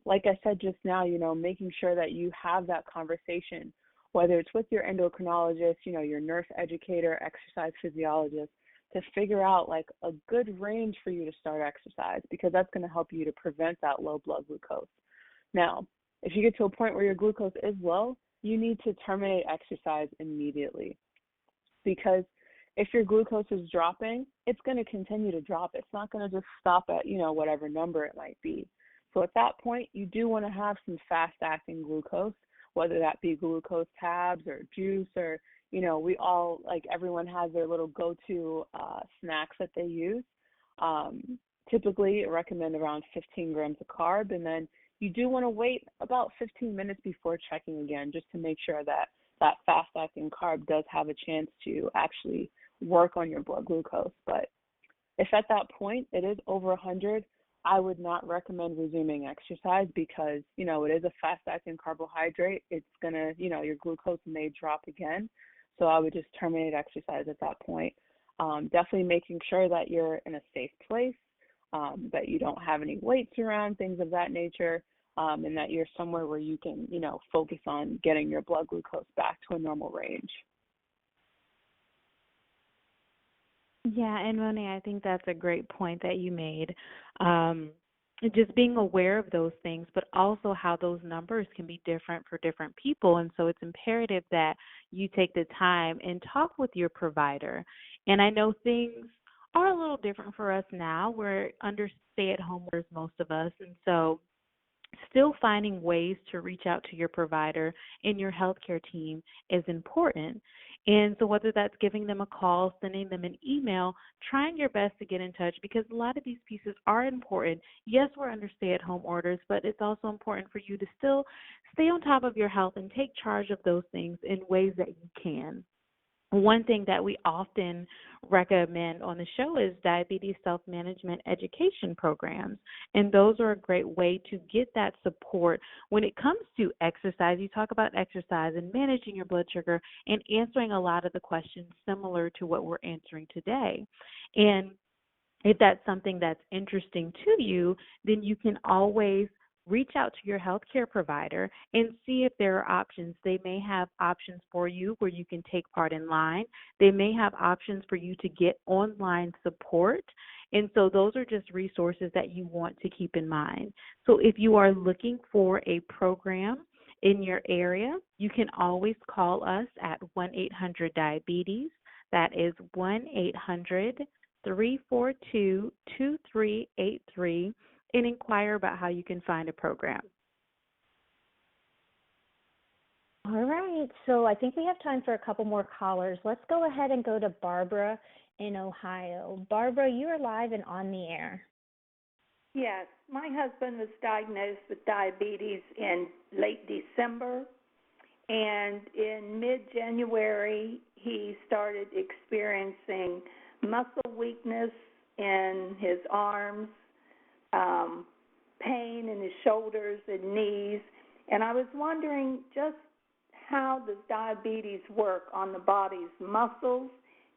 Like I said just now, making sure that you have that conversation, whether it's with your endocrinologist, your nurse educator, exercise physiologist, to figure out like a good range for you to start exercise, because that's going to help you to prevent that low blood glucose. Now, if you get to a point where your glucose is low, you need to terminate exercise immediately, because if your glucose is dropping, it's going to continue to drop. It's not going to just stop at, whatever number it might be. So at that point, you do want to have some fast-acting glucose, whether that be glucose tabs or juice, or, we all, like, everyone has their little go-to snacks that they use. Typically, I recommend around 15 grams of carb, and then you do want to wait about 15 minutes before checking again, just to make sure that that fast-acting carb does have a chance to actually work on your blood glucose. But if at that point it is over 100, I would not recommend resuming exercise, because, it is a fast-acting carbohydrate. It's going to, your glucose may drop again. So I would just terminate exercise at that point. Definitely making sure that you're in a safe place, that you don't have any weights around, things of that nature, and that you're somewhere where you can, focus on getting your blood glucose back to a normal range. Yeah, and Monet, I think that's a great point that you made. Just being aware of those things, but also how those numbers can be different for different people. And so it's imperative that you take the time and talk with your provider. And I know things are a little different for us now. We're under stay-at-home orders, most of us. And so still finding ways to reach out to your provider and your healthcare team is important. And so whether that's giving them a call, sending them an email, trying your best to get in touch, because a lot of these pieces are important. Yes, we're under stay-at-home orders, but it's also important for you to still stay on top of your health and take charge of those things in ways that you can. One thing that we often recommend on the show is diabetes self-management education programs, and those are a great way to get that support when it comes to exercise. You talk about exercise and managing your blood sugar and answering a lot of the questions similar to what we're answering today. And if that's something that's interesting to you, then you can always reach out to your healthcare provider and see if there are options. They may have options for you where you can take part in line. They may have options for you to get online support. And so those are just resources that you want to keep in mind. So if you are looking for a program in your area, you can always call us at 1-800-DIABETES. That is 1-800-342-2383. and inquire about how you can find a program. All right, so I think we have time for a couple more callers. Let's go ahead and go to Barbara in Ohio. Barbara, you are live and on the air. Yes, my husband was diagnosed with diabetes in late December, and in mid-January he started experiencing muscle weakness in his arms, pain in his shoulders and knees, and I was wondering just how does diabetes work on the body's muscles,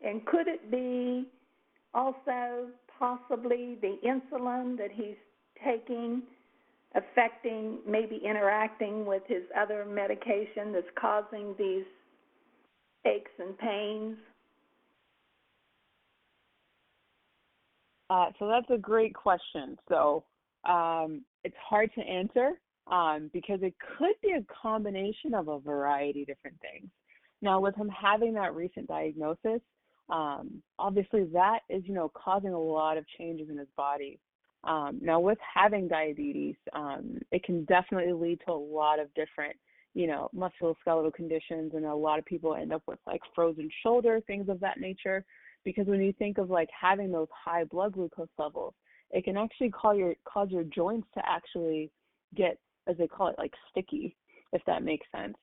and could it be also possibly the insulin that he's taking affecting, maybe interacting with his other medication that's causing these aches and pains? So that's a great question. So it's hard to answer because it could be a combination of a variety of different things. Now, with him having that recent diagnosis, obviously that is, causing a lot of changes in his body. Now, with having diabetes, it can definitely lead to a lot of different, musculoskeletal conditions, and a lot of people end up with like frozen shoulder, things of that nature. Because when you think of like having those high blood glucose levels, it can actually cause your joints to actually get, as they call it, like sticky, if that makes sense.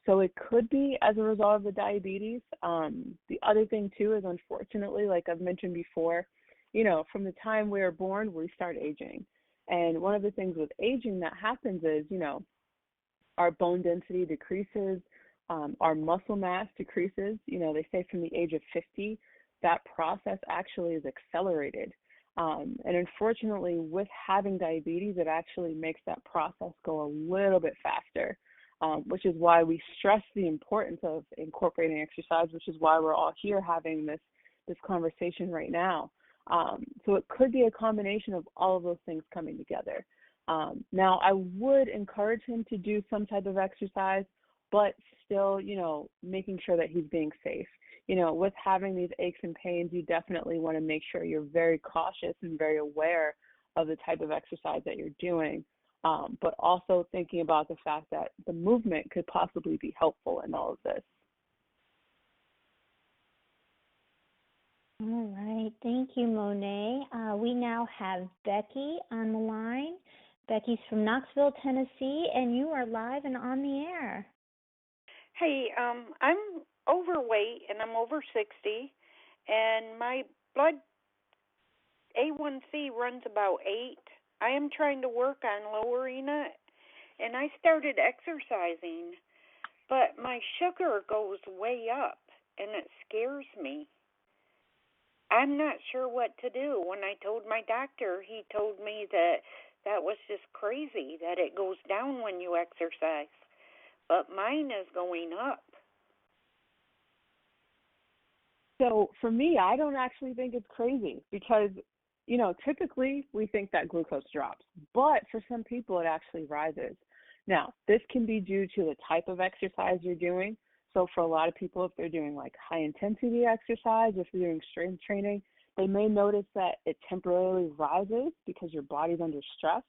So it could be as a result of the diabetes. The other thing too is, unfortunately, like I've mentioned before, from the time we are born, we start aging. And one of the things with aging that happens is, our bone density decreases, our muscle mass decreases. They say from the age of 50, that process actually is accelerated. And unfortunately, with having diabetes, it actually makes that process go a little bit faster, which is why we stress the importance of incorporating exercise, which is why we're all here having this conversation right now. So it could be a combination of all of those things coming together. Now, I would encourage him to do some type of exercise, but still, making sure that he's being safe. With having these aches and pains, you definitely want to make sure you're very cautious and very aware of the type of exercise that you're doing, but also thinking about the fact that the movement could possibly be helpful in all of this. All right. Thank you, Monet. We now have Becky on the line. Becky's from Knoxville, Tennessee, and you are live and on the air. Hey, I'm overweight and I'm over 60, and my blood A1C runs about 8. I am trying to work on lowering it, and I started exercising, but my sugar goes way up, and it scares me. I'm not sure what to do. When I told my doctor, he told me that was just crazy, that it goes down when you exercise, but mine is going up. So for me, I don't actually think it's crazy because, typically we think that glucose drops, but for some people it actually rises. Now, this can be due to the type of exercise you're doing. So for a lot of people, if they're doing like high intensity exercise, if they're doing strength training, they may notice that it temporarily rises because your body's under stress.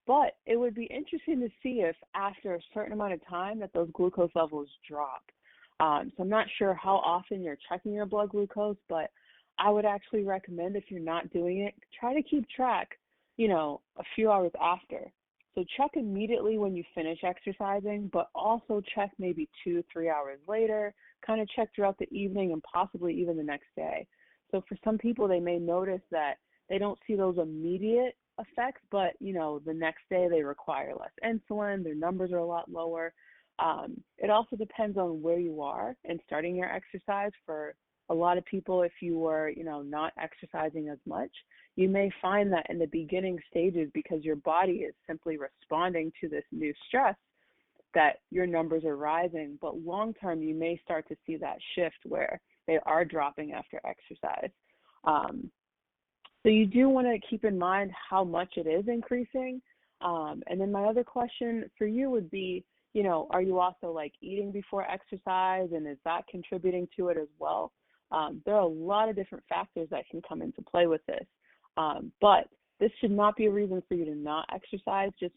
But it would be interesting to see if after a certain amount of time that those glucose levels drop. So I'm not sure how often you're checking your blood glucose, but I would actually recommend, if you're not doing it, try to keep track, a few hours after. So check immediately when you finish exercising, but also check maybe 2-3 hours later, kind of check throughout the evening and possibly even the next day. So for some people, they may notice that they don't see those immediate effects, but, the next day they require less insulin, their numbers are a lot lower. It also depends on where you are in starting your exercise. For a lot of people, if you were, not exercising as much, you may find that in the beginning stages, because your body is simply responding to this new stress, that your numbers are rising. But long term, you may start to see that shift where they are dropping after exercise. So you do want to keep in mind how much it is increasing. And then my other question for you would be, are you also like eating before exercise, and is that contributing to it as well? There are a lot of different factors that can come into play with this. But this should not be a reason for you to not exercise. Just,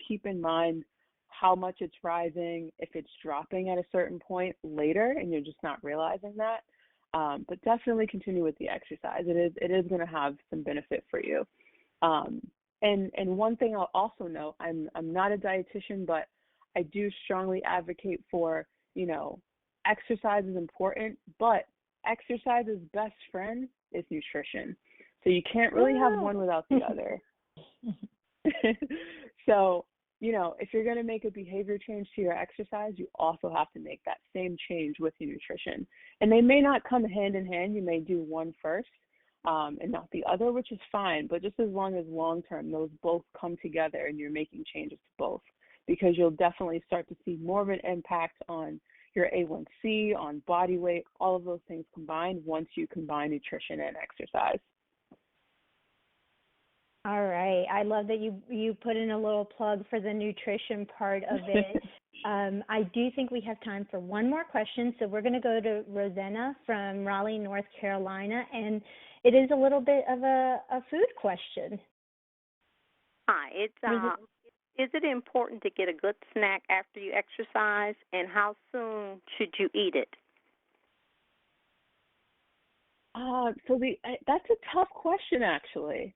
keep in mind how much it's rising, if it's dropping at a certain point later and you're just not realizing that. But definitely continue with the exercise. It is going to have some benefit for you. And one thing I'll also note, I'm not a dietitian, but I do strongly advocate for, exercise is important, but exercise's best friend is nutrition. So you can't really have one without the other. So, if you're going to make a behavior change to your exercise, you also have to make that same change with your nutrition. And they may not come hand in hand. You may do one first and not the other, which is fine. But just as long as long term, those both come together and you're making changes to both, because you'll definitely start to see more of an impact on your A1C, on body weight, all of those things combined once you combine nutrition and exercise. All right. I love that you put in a little plug for the nutrition part of it. I do think we have time for one more question, so we're going to go to Rosanna from Raleigh, North Carolina, and it is a little bit of a food question. Hi. Is it important to get a good snack after you exercise, and how soon should you eat it? That's a tough question, actually.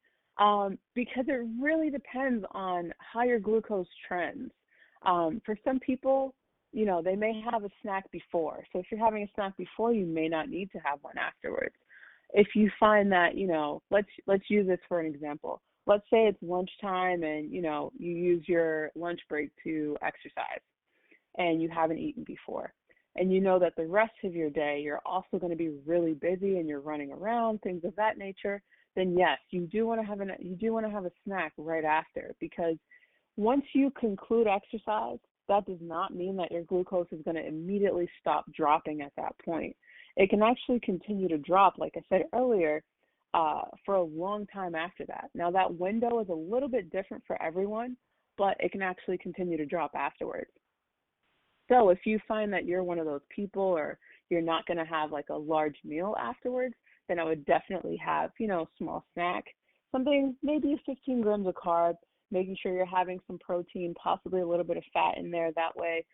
Because it really depends on how your glucose trends. For some people, they may have a snack before. So if you're having a snack before, you may not need to have one afterwards. If you find that, let's use this for an example. Let's say it's lunchtime and, you use your lunch break to exercise and you haven't eaten before. And you know that the rest of your day, you're also going to be really busy and you're running around, things of that nature. then yes, you do want to have a snack right after, because once you conclude exercise, that does not mean that your glucose is going to immediately stop dropping at that point. It can actually continue to drop, like I said earlier, for a long time after that. Now, that window is a little bit different for everyone, but it can actually continue to drop afterwards. So if you find that you're one of those people, or you're not going to have like a large meal afterwards, then I would definitely have, a small snack, something, maybe 15 grams of carbs, making sure you're having some protein, possibly a little bit of fat in there. That way,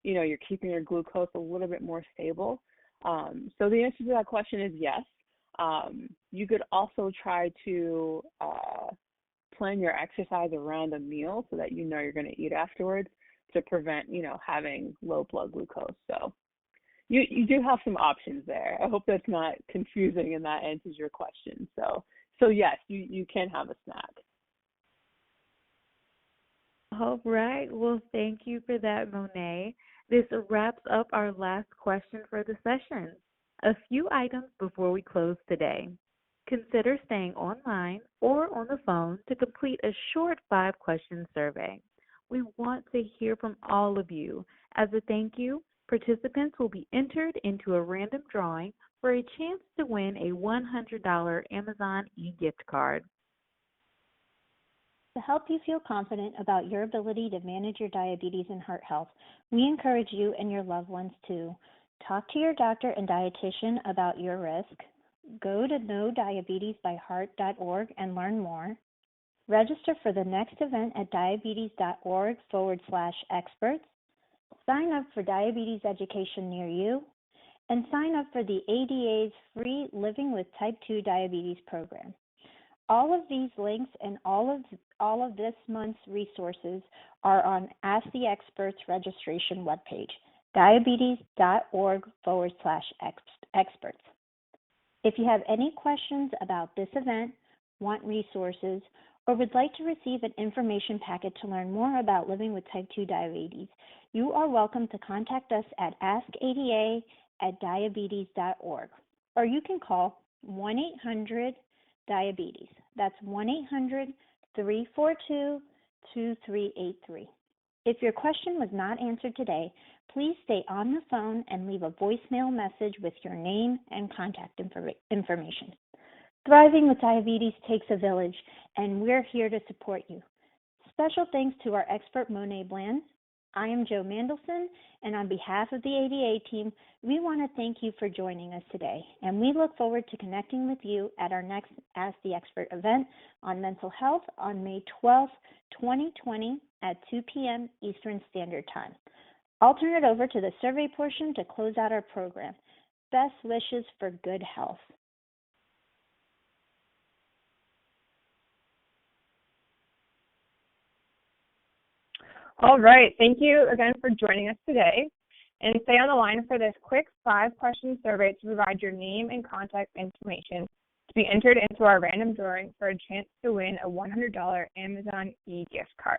you're keeping your glucose a little bit more stable. So the answer to that question is yes. You could also try to plan your exercise around a meal so that you're going to eat afterwards, to prevent, having low blood glucose. So you do have some options there. I hope that's not confusing and that answers your question. So yes, you can have a snack. All right. Well, thank you for that, Monet. This wraps up our last question for the session. A few items before we close today. Consider staying online or on the phone to complete a short 5-question survey. We want to hear from all of you. As a thank you, participants will be entered into a random drawing for a chance to win a $100 Amazon e-gift card. To help you feel confident about your ability to manage your diabetes and heart health, we encourage you and your loved ones to talk to your doctor and dietitian about your risk, go to knowdiabetesbyheart.org and learn more, register for the next event at diabetes.org/experts, sign up for diabetes education near you, and sign up for the ADA's free Living with Type 2 Diabetes program. All of these links and all of this month's resources are on Ask the Experts registration webpage, diabetes.org/experts. If you have any questions about this event, want resources, or would like to receive an information packet to learn more about living with type 2 diabetes, you are welcome to contact us at askada@diabetes.org, or you can call 1-800-DIABETES. That's 1-800-342-2383. If your question was not answered today, please stay on the phone and leave a voicemail message with your name and contact information. Thriving with diabetes takes a village, and we're here to support you. Special thanks to our expert Monet Bland. I am Joe Mandelson, and on behalf of the ADA team, we want to thank you for joining us today, and we look forward to connecting with you at our next Ask the Expert event on mental health on May 12th, 2020 at 2 p.m. Eastern Standard Time. I'll turn it over to the survey portion to close out our program. Best wishes for good health. All right. Thank you again for joining us today. And stay on the line for this quick 5-question survey to provide your name and contact information to be entered into our random drawing for a chance to win a $100 Amazon e-gift card.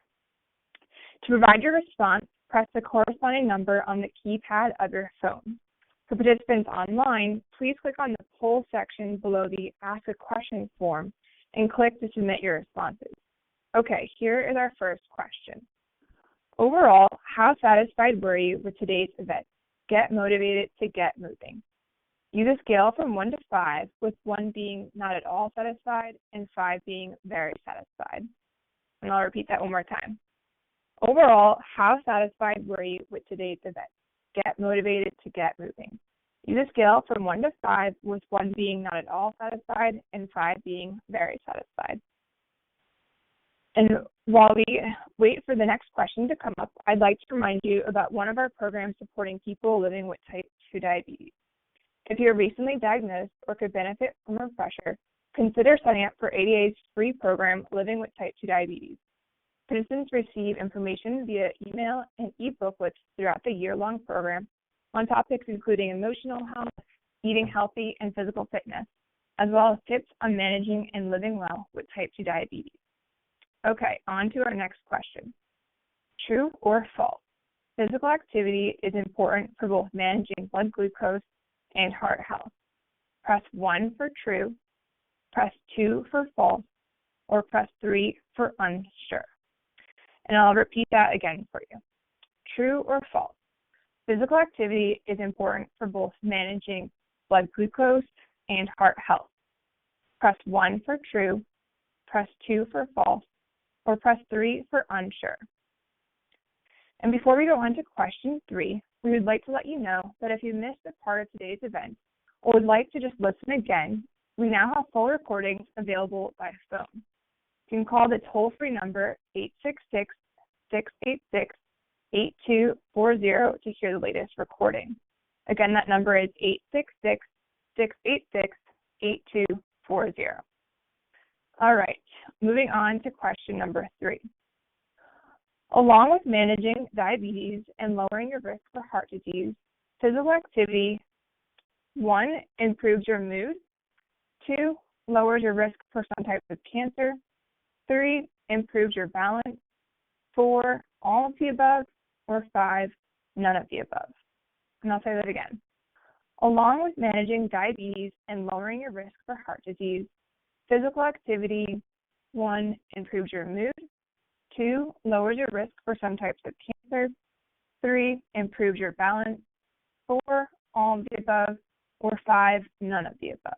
To provide your response, press the corresponding number on the keypad of your phone. For participants online, please click on the poll section below the Ask a Question form and click to submit your responses. Okay, here is our first question. Overall, how satisfied were you with today's event? Get motivated to get moving. Use a scale from 1 to 5, with 1 being not at all satisfied and 5 being very satisfied. And I'll repeat that one more time. Overall, how satisfied were you with today's event? Get motivated to get moving. Use a scale from 1 to 5, with 1 being not at all satisfied and 5 being very satisfied. And while we wait for the next question to come up, I'd like to remind you about one of our programs supporting people living with type 2 diabetes. If you're recently diagnosed or could benefit from a refresher, consider signing up for ADA's free program, Living with Type 2 Diabetes. Participants receive information via email and e-booklets throughout the year-long program on topics including emotional health, eating healthy, and physical fitness, as well as tips on managing and living well with type 2 diabetes. Okay, on to our next question. True or false? Physical activity is important for both managing blood glucose and heart health. Press 1 for true, press 2 for false, or press 3 for unsure. And I'll repeat that again for you. True or false? Physical activity is important for both managing blood glucose and heart health. Press 1 for true, press 2 for false, or press 3 for unsure. And before we go on to question 3, we would like to let you know that if you missed a part of today's event or would like to just listen again, we now have full recordings available by phone. You can call the toll-free number 866-686-8240 to hear the latest recording. Again, that number is 866-686-8240. All right, moving on to question number 3. Along with managing diabetes and lowering your risk for heart disease, physical activity, 1, improves your mood, 2, lowers your risk for some types of cancer, 3, improves your balance, 4, all of the above, or 5, none of the above. And I'll say that again. Along with managing diabetes and lowering your risk for heart disease, physical activity, 1, improves your mood, 2, lowers your risk for some types of cancer, 3, improves your balance, 4, all of the above, or 5, none of the above.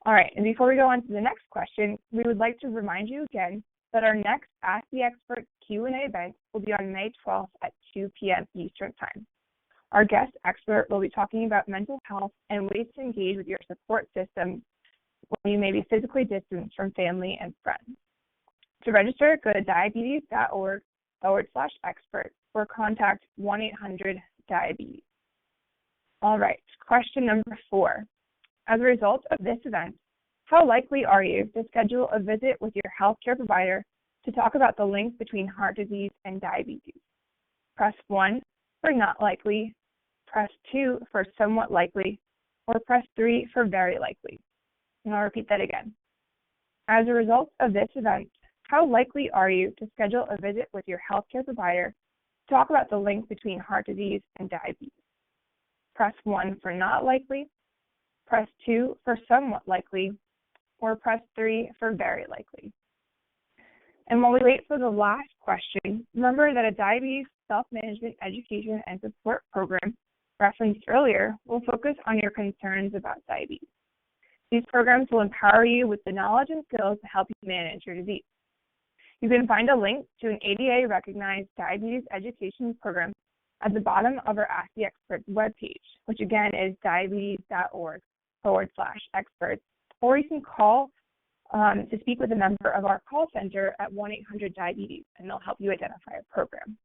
All right, and before we go on to the next question, we would like to remind you again that our next Ask the Expert Q&A event will be on May 12th at 2 p.m. Eastern Time. Our guest expert will be talking about mental health and ways to engage with your support system when you may be physically distanced from family and friends. To register, go to diabetes.org/expert or contact 1-800-DIABETES. All right, question number 4. As a result of this event, how likely are you to schedule a visit with your healthcare provider to talk about the link between heart disease and diabetes? Press 1 for not likely, press 2 for somewhat likely, or press 3 for very likely. And I'll repeat that again. As a result of this event, how likely are you to schedule a visit with your healthcare provider to talk about the link between heart disease and diabetes? Press 1 for not likely, press 2 for somewhat likely, or press 3 for very likely. And while we wait for the last question, remember that a diabetes self-management education and support program referenced earlier will focus on your concerns about diabetes. These programs will empower you with the knowledge and skills to help you manage your disease. You can find a link to an ADA-recognized diabetes education program at the bottom of our Ask the Experts webpage, which again is diabetes.org/experts, or you can call to speak with a member of our call center at 1-800-DIABETES, and they'll help you identify a program.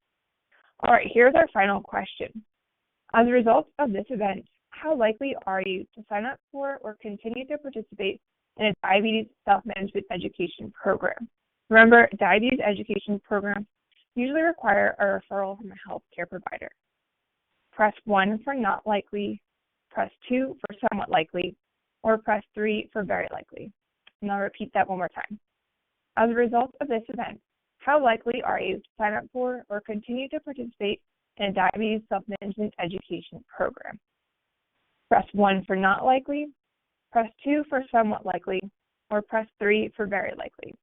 All right, here's our final question. As a result of this event, how likely are you to sign up for or continue to participate in a diabetes self-management education program? Remember, diabetes education programs usually require a referral from a healthcare provider. Press 1 for not likely, press 2 for somewhat likely, or press 3 for very likely. And I'll repeat that one more time. As a result of this event, how likely are you to sign up for or continue to participate in a diabetes self-management education program? Press 1 for not likely, press 2 for somewhat likely, or press 3 for very likely.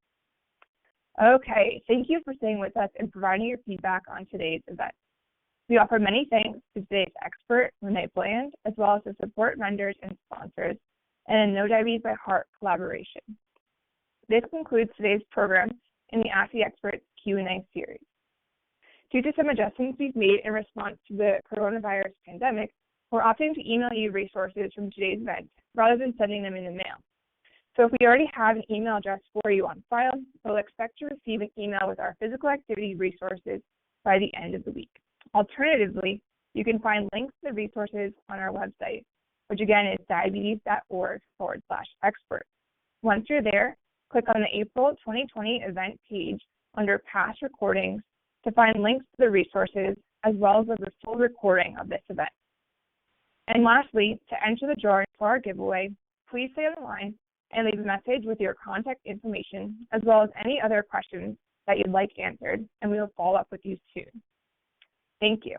Okay, thank you for staying with us and providing your feedback on today's event. We offer many thanks to today's expert, Renee Bland, as well as the support vendors and sponsors, and a No Diabetes by Heart collaboration. This concludes today's program in the Ask the Experts Q&A series. Due to some adjustments we've made in response to the coronavirus pandemic, we're opting to email you resources from today's event rather than sending them in the mail. So if we already have an email address for you on file, we'll expect to receive an email with our physical activity resources by the end of the week. Alternatively, you can find links to the resources on our website, which again is diabetes.org/experts. Once you're there, click on the April 2020 event page under past recordings to find links to the resources as well as the full recording of this event. And lastly, to enter the drawing for our giveaway, please stay on the line and leave a message with your contact information as well as any other questions that you'd like answered, and we will follow up with you soon. Thank you.